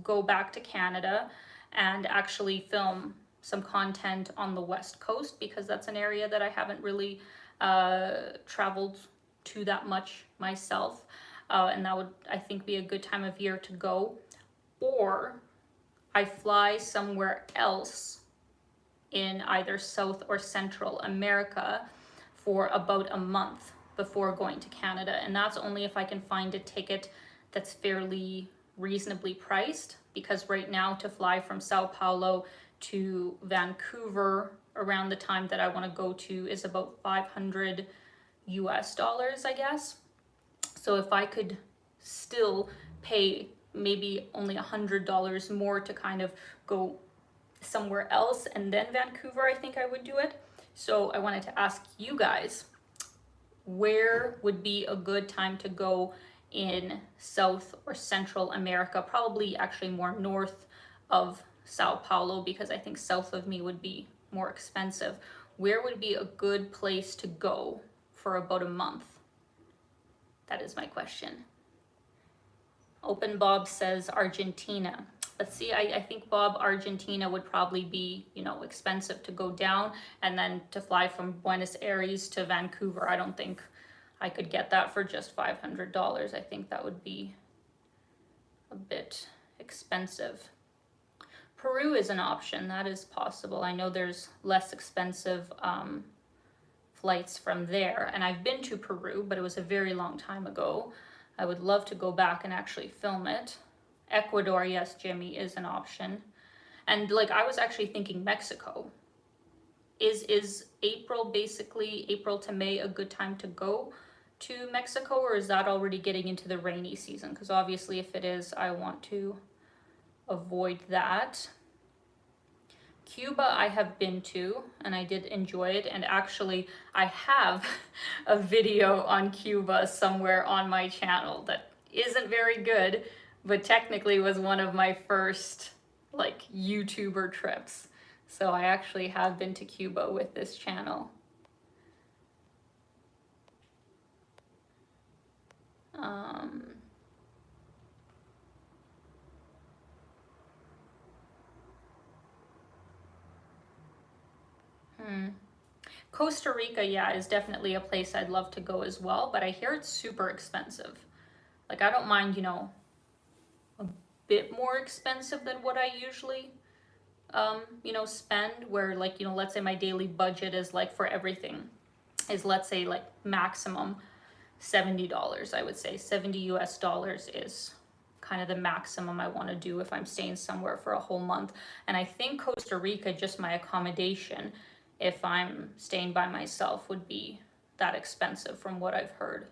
Speaker 1: go back to Canada and actually film some content on the West Coast, because that's an area that I haven't really traveled to that much myself. And that would, I think, be a good time of year to go. Or I fly somewhere else in either South or Central America for about a month before going to Canada. And that's only if I can find a ticket that's fairly reasonably priced, because right now to fly from Sao Paulo to Vancouver around the time that I want to go to is about 500 US dollars, I guess. So if I could still pay maybe only $100 more to kind of go somewhere else and then Vancouver, I think I would do it. So I wanted to ask you guys, where would be a good time to go in South or Central America? Probably actually more north of Sao Paulo, because I think south of me would be more expensive. Where would be a good place to go for about a month? That is my question. Open Bob says Argentina. But see, I think, Bob, Argentina would probably be, you know, expensive to go down, and then to fly from Buenos Aires to Vancouver, I don't think I could get that for just $500. I think that would be a bit expensive. Peru is an option. That is possible. I know there's less expensive flights from there, and I've been to Peru, but it was a very long time ago. I would love to go back and actually film it. Ecuador, yes, Jimmy, is an option. And like, I was actually thinking Mexico. Is April, basically April to May, a good time to go to Mexico, or is that already getting into the rainy season? Because obviously if it is, I want to avoid that. Cuba I have been to, and I did enjoy it, and actually I have a video on Cuba somewhere on my channel that isn't very good, but technically was one of my first like YouTuber trips. So I actually have been to Cuba with this channel. Costa Rica, yeah, is definitely a place I'd love to go as well, but I hear it's super expensive. Like, I don't mind, you know, a bit more expensive than what I usually, you know, spend, where like, you know, let's say my daily budget is like for everything is, let's say, like maximum $70, I would say. 70 US dollars is kind of the maximum I want to do if I'm staying somewhere for a whole month. And I think Costa Rica, just my accommodation if I'm staying by myself would be that expensive from what I've heard.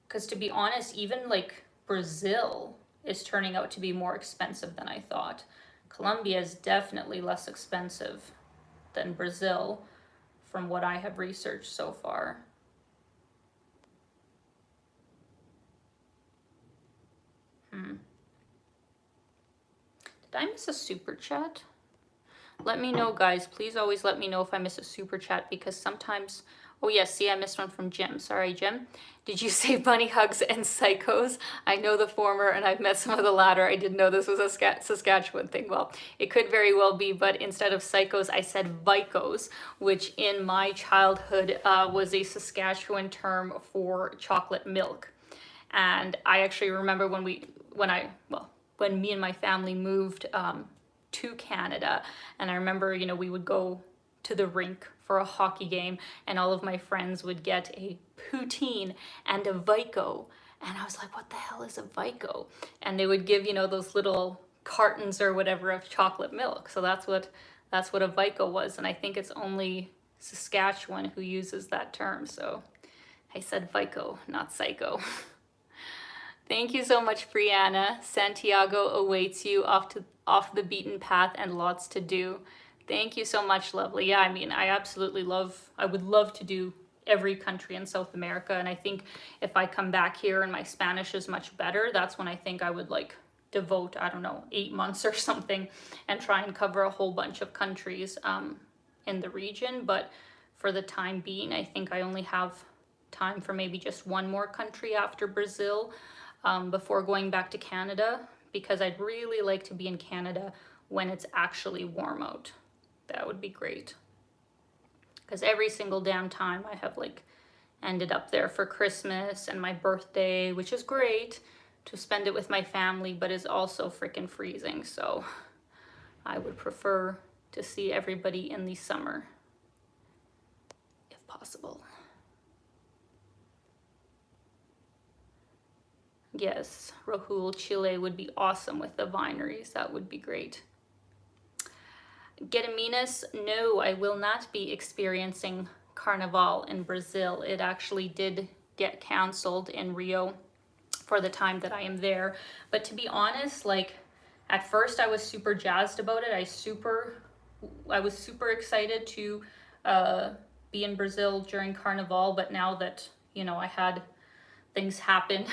Speaker 1: Because to be honest, even like Brazil is turning out to be more expensive than I thought. Colombia is definitely less expensive than Brazil from what I have researched so far. Did I miss a super chat? Let me know, guys. Please always let me know if I miss a super chat, because sometimes... Oh, yes, see, I missed one from Jim. Sorry, Jim. Did you say bunny hugs and psychos? I know the former, and I've met some of the latter. I didn't know this was a Saskatchewan thing. Well, it could very well be, but instead of psychos, I said vicos, which in my childhood was a Saskatchewan term for chocolate milk. And I actually remember when me and my family moved to Canada, and I remember, you know, we would go to the rink for a hockey game, and all of my friends would get a poutine and a Vico, and I was like, what the hell is a Vico? And they would give, you know, those little cartons or whatever of chocolate milk. So that's what a Vico was, and I think it's only Saskatchewan who uses that term. So I said Vico, not psycho. Thank you so much, Brianna. Santiago awaits you off the beaten path and lots to do. Thank you so much, lovely. Yeah, I mean, I would love to do every country in South America. And I think if I come back here and my Spanish is much better, that's when I think I would like devote, I don't know, 8 months or something and try and cover a whole bunch of countries in the region. But for the time being, I think I only have time for maybe just one more country after Brazil. Before going back to Canada, because I'd really like to be in Canada when it's actually warm out. That would be great. Because every single damn time I have like ended up there for Christmas and my birthday, which is great to spend it with my family, but is also freaking freezing. So I would prefer to see everybody in the summer, if possible. Yes, Rahul, Chile would be awesome with the vineries. That would be great. Getaminas, no, I will not be experiencing Carnival in Brazil. It actually did get canceled in Rio for the time that I am there. But to be honest, like at first I was super jazzed about it. I was super excited to be in Brazil during Carnival, but now that, you know, I had things happen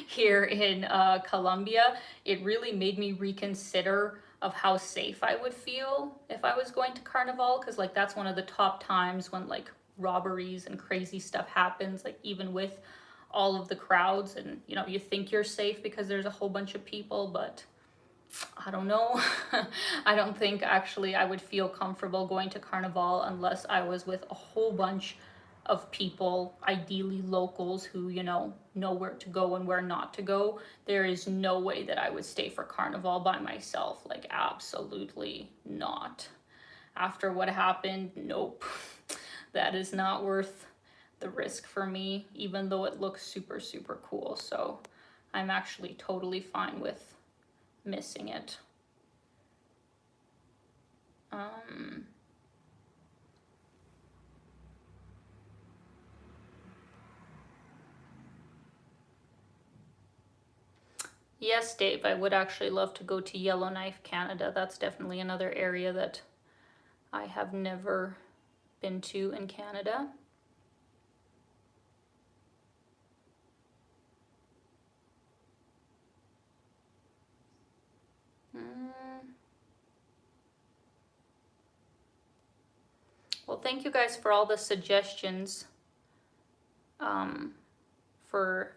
Speaker 1: here in Colombia, it really made me reconsider of how safe I would feel if I was going to Carnival, because like that's one of the top times when like robberies and crazy stuff happens, like even with all of the crowds, and you know, you think you're safe because there's a whole bunch of people, but I don't know. I don't think actually I would feel comfortable going to Carnival unless I was with a whole bunch of people, ideally locals who, you know where to go and where not to go. There is no way that I would stay for Carnival by myself, like absolutely not. After what happened, nope. That is not worth the risk for me, even though it looks super, super cool. So I'm actually totally fine with missing it. Yes, Dave, I would actually love to go to Yellowknife, Canada. That's definitely another area that I have never been to in Canada. Well, thank you guys for all the suggestions for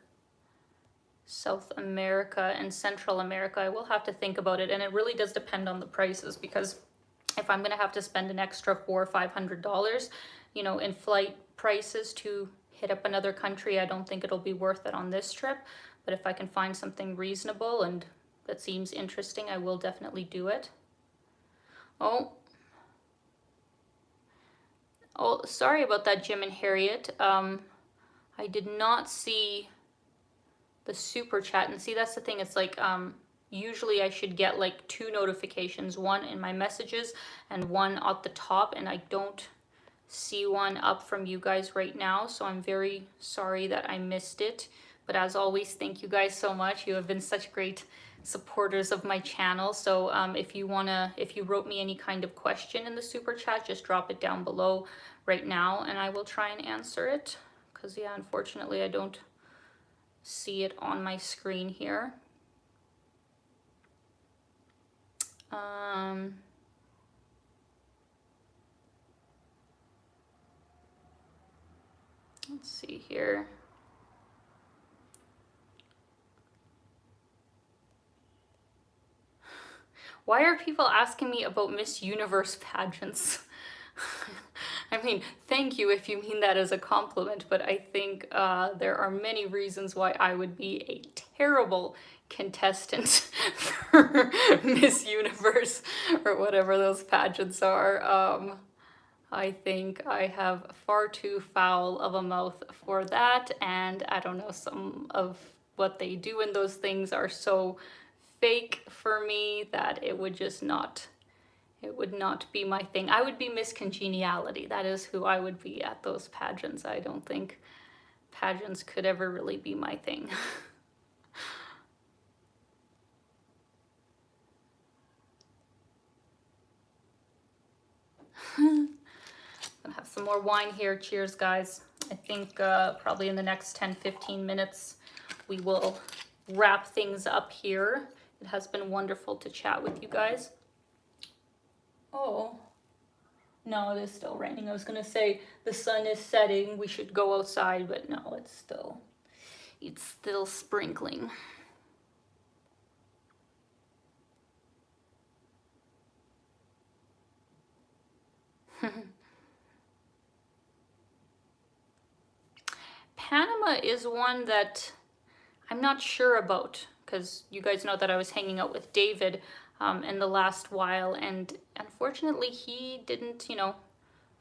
Speaker 1: South America and Central America. I will have to think about it, and it really does depend on the prices, because if I'm gonna have to spend an extra $400 or $500, you know, in flight prices to hit up another country, I don't think it'll be worth it on this trip. But if I can find something reasonable and that seems interesting, I will definitely do it. Oh, sorry about that, Jim and Harriet. I did not see the super chat, and see, that's the thing, it's like usually I should get like 2 notifications, one in my messages and one at the top, and I don't see one up from you guys right now, so I'm very sorry that I missed it. But as always, thank you guys so much. You have been such great supporters of my channel. So if you wrote me any kind of question in the super chat, just drop it down below right now and I will try and answer it. Because yeah, unfortunately I don't see it on my screen here. Let's see here. Why are people asking me about Miss Universe pageants? I mean, thank you if you mean that as a compliment, but I think there are many reasons why I would be a terrible contestant for Miss Universe or whatever those pageants are. I think I have far too foul of a mouth for that, and I don't know, some of what they do in those things are so fake for me that it would just not, it would not be my thing. I would be Miss Congeniality. That is who I would be at those pageants. I don't think pageants could ever really be my thing. Gonna have some more wine here. Cheers, guys. I think probably in the next 10-15 minutes we will wrap things up here. It has been wonderful to chat with you guys. Oh, no, it is still raining. I was gonna say the sun is setting, we should go outside, but no, it's still sprinkling. Panama is one that I'm not sure about, because you guys know that I was hanging out with David in the last while, and unfortunately he didn't, you know,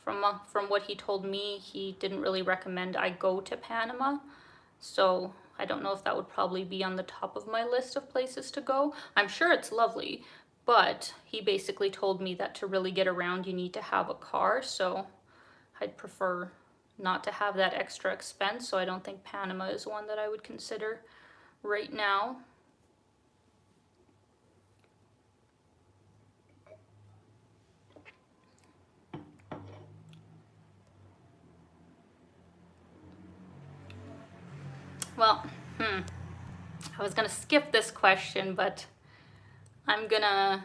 Speaker 1: from what he told me, he didn't really recommend I go to Panama. So I don't know if that would probably be on the top of my list of places to go. I'm sure it's lovely, but he basically told me that to really get around you need to have a car, so I'd prefer not to have that extra expense, so I don't think Panama is one that I would consider right now. Well, I was gonna skip this question, but I'm gonna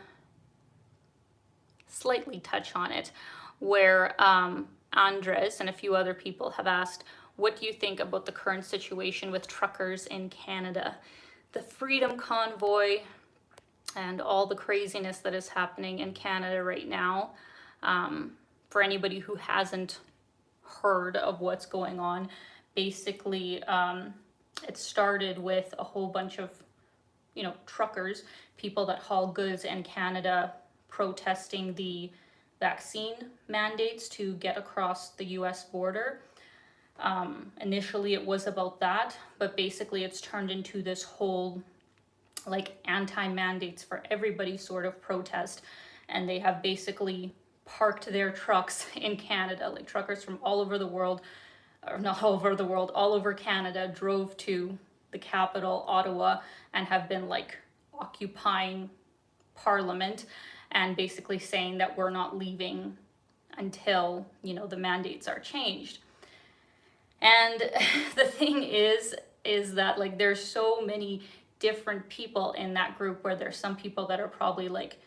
Speaker 1: slightly touch on it, where Andres and a few other people have asked, what do you think about the current situation with truckers in Canada? The Freedom Convoy and all the craziness that is happening in Canada right now. For anybody who hasn't heard of what's going on, basically it started with a whole bunch of, you know, truckers, people that haul goods in Canada, protesting the vaccine mandates to get across the US border. Initially it was about that, but basically it's turned into this whole like anti-mandates for everybody sort of protest, and they have basically parked their trucks in Canada. Like truckers from all over the world, or not all over the world, all over Canada drove to the capital, Ottawa, and have been like occupying Parliament and basically saying that we're not leaving until, you know, the mandates are changed. And the thing is that like there's so many different people in that group, where there's some people that are probably like,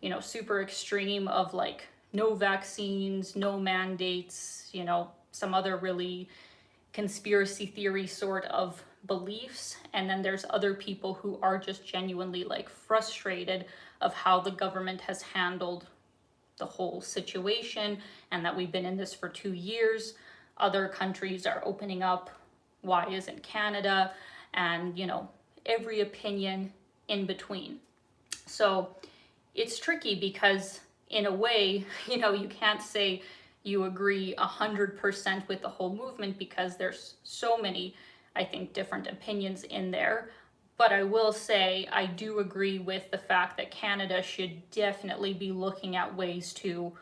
Speaker 1: you know, super extreme of like no vaccines, no mandates, you know, some other really conspiracy theory sort of beliefs. And then there's other people who are just genuinely like frustrated of how the government has handled the whole situation, and that we've been in this for 2 years. Other countries are opening up. Why isn't Canada? And, you know, every opinion in between. So it's tricky because in a way, you know, you can't say you agree 100% with the whole movement, because there's so many, I think, different opinions in there. But I will say I do agree with the fact that Canada should definitely be looking at ways to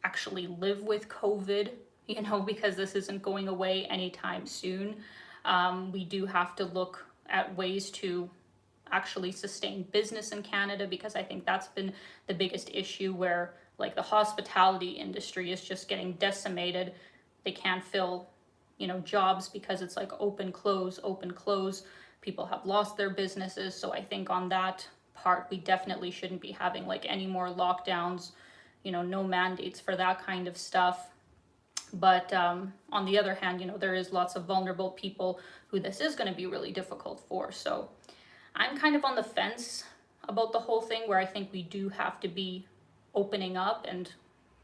Speaker 1: actually live with COVID, you know, because this isn't going away anytime soon. We do have to look at ways to actually sustain business in Canada, because I think that's been the biggest issue, where like the hospitality industry is just getting decimated. They can't fill, you know, jobs because it's like open, close, open, close. People have lost their businesses. So I think on that part, we definitely shouldn't be having like any more lockdowns, you know, no mandates for that kind of stuff. But on the other hand, you know, there is lots of vulnerable people who this is going to be really difficult for. So I'm kind of on the fence about the whole thing, where I think we do have to be opening up and,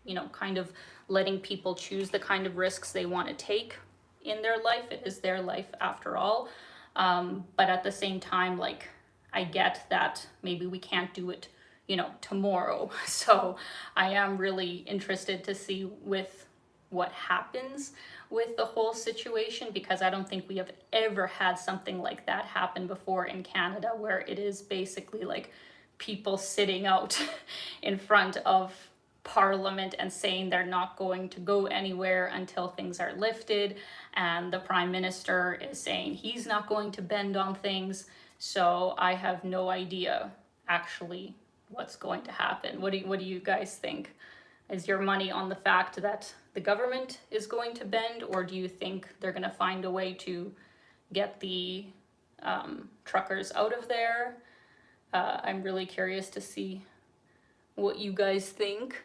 Speaker 1: you know, kind of letting people choose the kind of risks they want to take in their life. It is their life after all. But at the same time, like, I get that maybe we can't do it, you know, tomorrow. So I am really interested to see with what happens with the whole situation, because I don't think we have ever had something like that happen before in Canada, where it is basically like people sitting out in front of Parliament and saying they're not going to go anywhere until things are lifted, and the Prime Minister is saying he's not going to bend on things. So I have no idea actually what's going to happen. What do you guys think? Is your money on the fact that the government is going to bend, or do you think they're going to find a way to get the truckers out of there? I'm really curious to see what you guys think.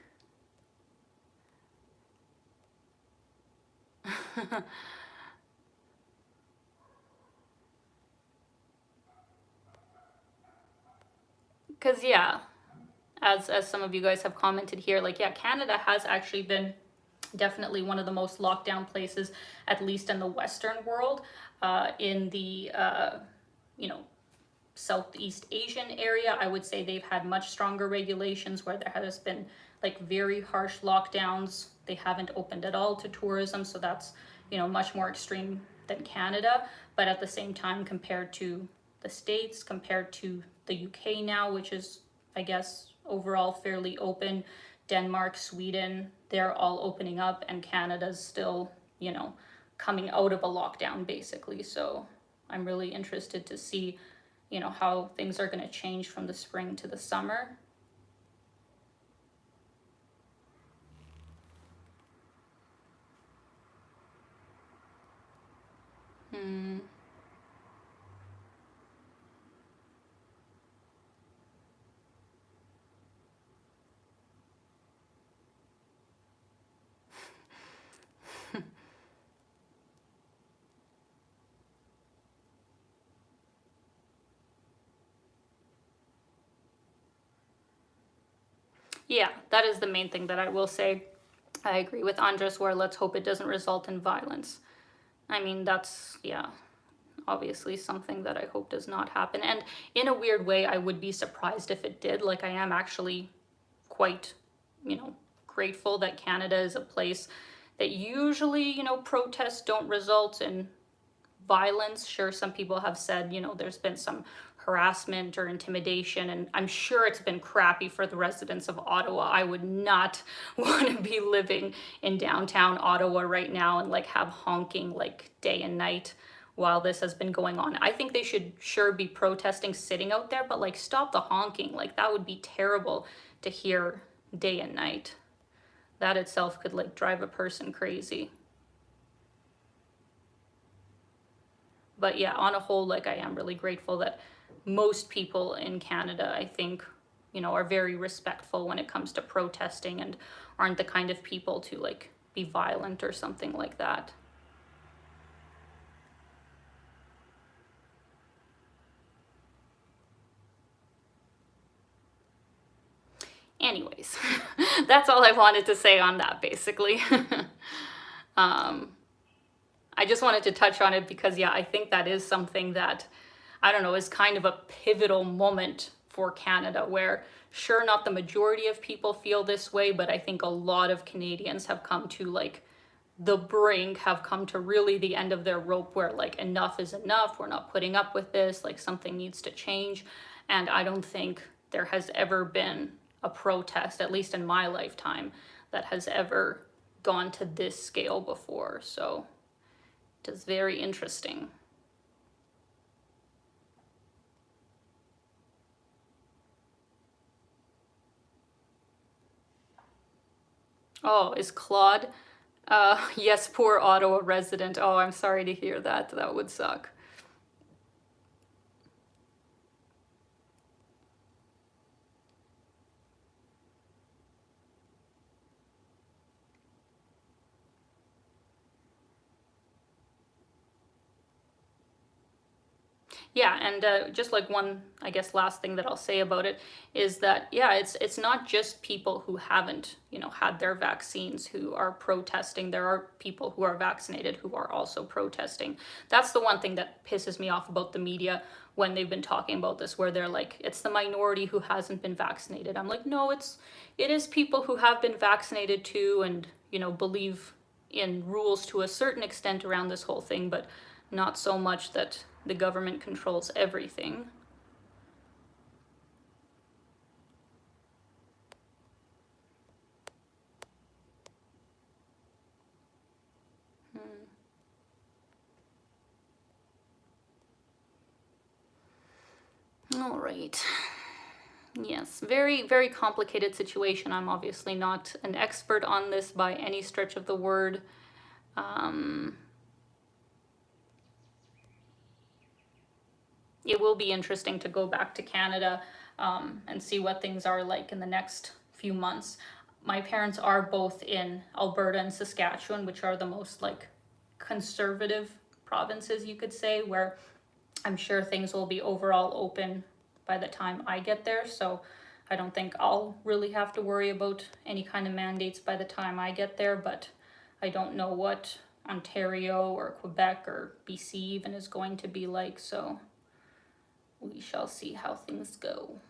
Speaker 1: Because, yeah, as some of you guys have commented here, like, yeah, Canada has actually been definitely one of the most locked down places, at least in the Western world. In the, you know, Southeast Asian area, I would say they've had much stronger regulations, where there has been like very harsh lockdowns. They haven't opened at all to tourism, so that's, you know, much more extreme than Canada. But at the same time, compared to the States, compared to the UK now, which is, I guess, overall fairly open, Denmark, Sweden, they're all opening up, and Canada's still, you know, coming out of a lockdown basically. So I'm really interested to see, you know, how things are going to change from the spring to the summer. Yeah, that is the main thing that I will say. I agree with Andres, where let's hope it doesn't result in violence. I mean, that's, yeah, obviously something that I hope does not happen. And in a weird way, I would be surprised if it did. Like, I am actually quite, you know, grateful that Canada is a place that usually, you know, protests don't result in violence. Sure, some people have said, you know, there's been some harassment or intimidation, and I'm sure it's been crappy for the residents of Ottawa. I would not want to be living in downtown Ottawa right now and like have honking like day and night while this has been going on. I think they should sure be protesting sitting out there, but like stop the honking. Like, that would be terrible to hear day and night. That itself could like drive a person crazy. But yeah, on a whole, like, I am really grateful that most people in Canada, I think, you know, are very respectful when it comes to protesting and aren't the kind of people to like be violent or something like that. Anyways, that's all I wanted to say on that, basically. I just wanted to touch on it because, yeah, I think that is something that, I don't know, is kind of a pivotal moment for Canada, where sure, not the majority of people feel this way, but I think a lot of Canadians have come to like the brink, have come to really the end of their rope where like enough is enough, we're not putting up with this, like something needs to change. And I don't think there has ever been a protest, at least in my lifetime, that has ever gone to this scale before. So it is very interesting. Oh, is Claude? Yes, poor Ottawa resident. Oh, I'm sorry to hear that. That would suck. Yeah, and just like one, I guess, last thing that I'll say about it is that, yeah, it's not just people who haven't, you know, had their vaccines who are protesting. There are people who are vaccinated who are also protesting. That's the one thing that pisses me off about the media when they've been talking about this, where they're like, it's the minority who hasn't been vaccinated. I'm like, no, it is people who have been vaccinated too, and, you know, believe in rules to a certain extent around this whole thing, but not so much that the government controls everything. All right. Yes, very, very complicated situation. I'm obviously not an expert on this by any stretch of the word. It will be interesting to go back to Canada and see what things are like in the next few months. My parents are both in Alberta and Saskatchewan, which are the most like conservative provinces, you could say, where I'm sure things will be overall open by the time I get there. So I don't think I'll really have to worry about any kind of mandates by the time I get there, but I don't know what Ontario or Quebec or BC even is going to be like, so we shall see how things go.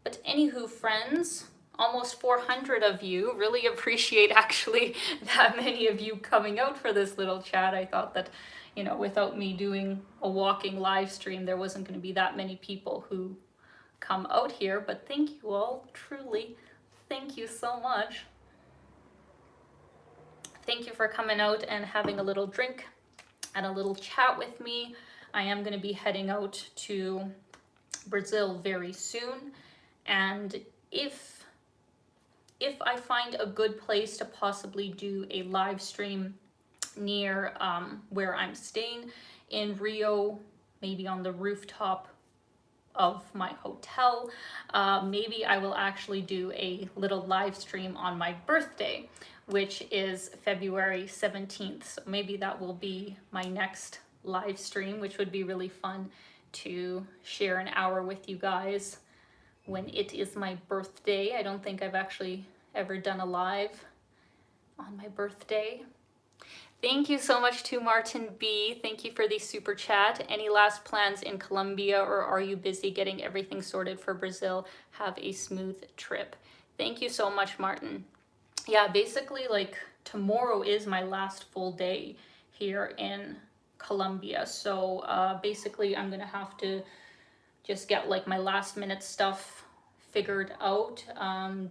Speaker 1: But anywho, friends, almost 400 of you. Really appreciate actually that many of you coming out for this little chat. I thought that, you know, without me doing a walking live stream, there wasn't going to be that many people who come out here. But thank you all, truly. Thank you so much. Thank you for coming out and having a little drink and a little chat with me. I am going to be heading out to Brazil very soon, and if I find a good place to possibly do a live stream near where I'm staying in Rio, maybe on the rooftop of my hotel, maybe I will actually do a little live stream on my birthday, which is February 17th. So maybe that will be my next live stream, which would be really fun to share an hour with you guys when it is my birthday. I don't think I've actually ever done a live on my birthday. Thank you so much to Martin B. Thank you for the super chat. Any last plans in Colombia, or are you busy getting everything sorted for Brazil? Have a smooth trip. Thank you so much, Martin. Yeah, basically like tomorrow is my last full day here in Colombia. So basically I'm gonna have to just get like my last minute stuff figured out,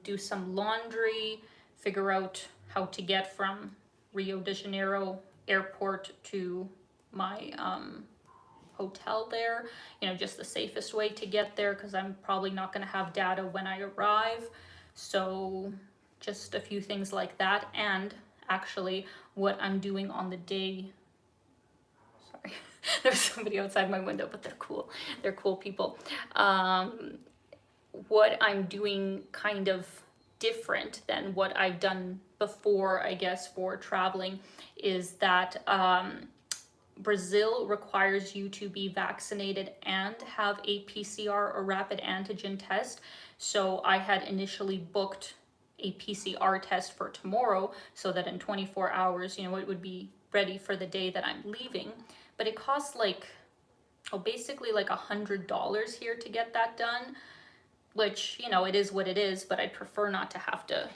Speaker 1: do some laundry, figure out how to get from Rio de Janeiro airport to my hotel there, you know, just the safest way to get there, because I'm probably not going to have data when I arrive. So just a few things like that. And actually what I'm doing on the day, sorry, there's somebody outside my window, but they're cool people. What I'm doing kind of different than what I've done before, I guess, for traveling, is that Brazil requires you to be vaccinated and have a PCR or rapid antigen test. So I had initially booked a PCR test for tomorrow so that in 24 hours, you know, it would be ready for the day that I'm leaving. But it costs like, oh, basically like $100 here to get that done, which, you know, it is what it is, but I'd prefer not to have to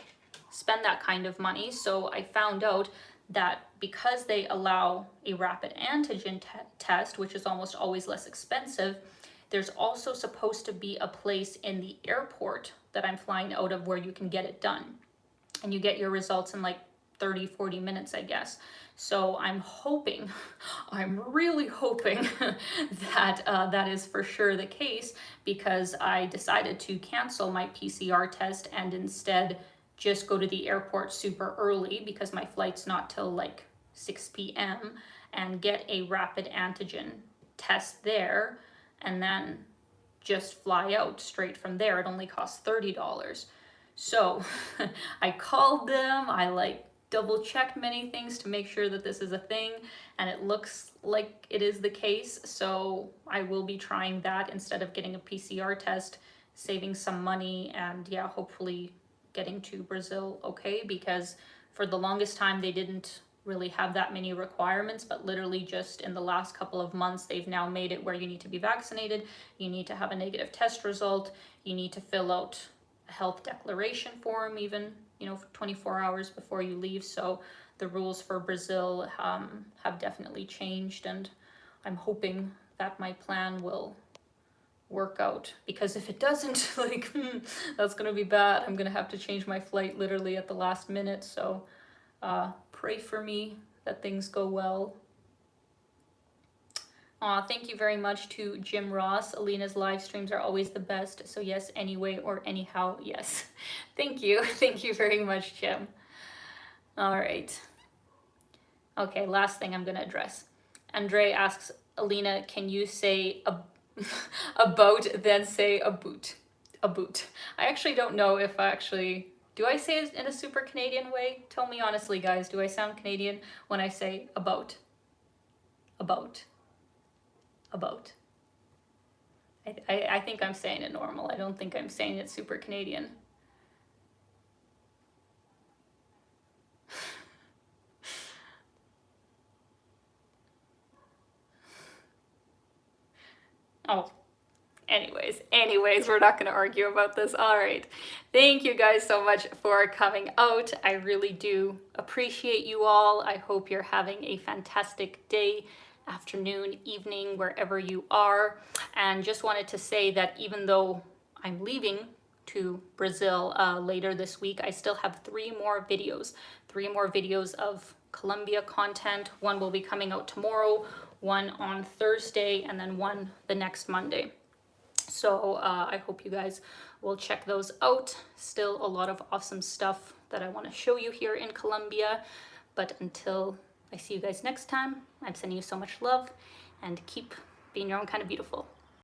Speaker 1: spend that kind of money. So I found out that because they allow a rapid antigen test, which is almost always less expensive, there's also supposed to be a place in the airport that I'm flying out of where you can get it done. And you get your results in like 30, 40 minutes, I guess. So I'm hoping, I'm really hoping that that is for sure the case, because I decided to cancel my PCR test and instead just go to the airport super early, because my flight's not till like 6 p.m. and get a rapid antigen test there, and then just fly out straight from there. It only costs $30. So I called them, I like double checked many things to make sure that this is a thing, and it looks like it is the case. So I will be trying that instead of getting a PCR test, saving some money, and yeah, hopefully getting to Brazil okay, because for the longest time they didn't really have that many requirements, but literally just in the last couple of months they've now made it where you need to be vaccinated, you need to have a negative test result, you need to fill out a health declaration form even, you know, for 24 hours before you leave. So the rules for Brazil have definitely changed, and I'm hoping that my plan will work out, because if it doesn't, like, that's gonna be bad. I'm gonna have to change my flight literally at the last minute. So pray for me that things go well. Thank you very much to Jim Ross. Alina's live streams are always the best. So yes, anyway or anyhow, yes. Thank you. Thank you very much, Jim. All right. Okay, last thing I'm gonna address. Andre asks, Alina, can you say a boat, then say a boot? A boot. I actually don't know if do I say it in a super Canadian way? Tell me honestly, guys, do I sound Canadian when I say a boat? A boat. A boat. I think I'm saying it normal. I don't think I'm saying it super Canadian. Oh, anyways, we're not going to argue about this. All right. Thank you guys so much for coming out. I really do appreciate you all. I hope you're having a fantastic day, afternoon, evening, wherever you are. And just wanted to say that even though I'm leaving to Brazil later this week, I still have 3 more videos of Colombia content. One will be coming out tomorrow, one on Thursday, and then one the next Monday. So I hope you guys will check those out. Still a lot of awesome stuff that I want to show you here in Colombia. But until I see you guys next time, I'm sending you so much love, and keep being your own kind of beautiful.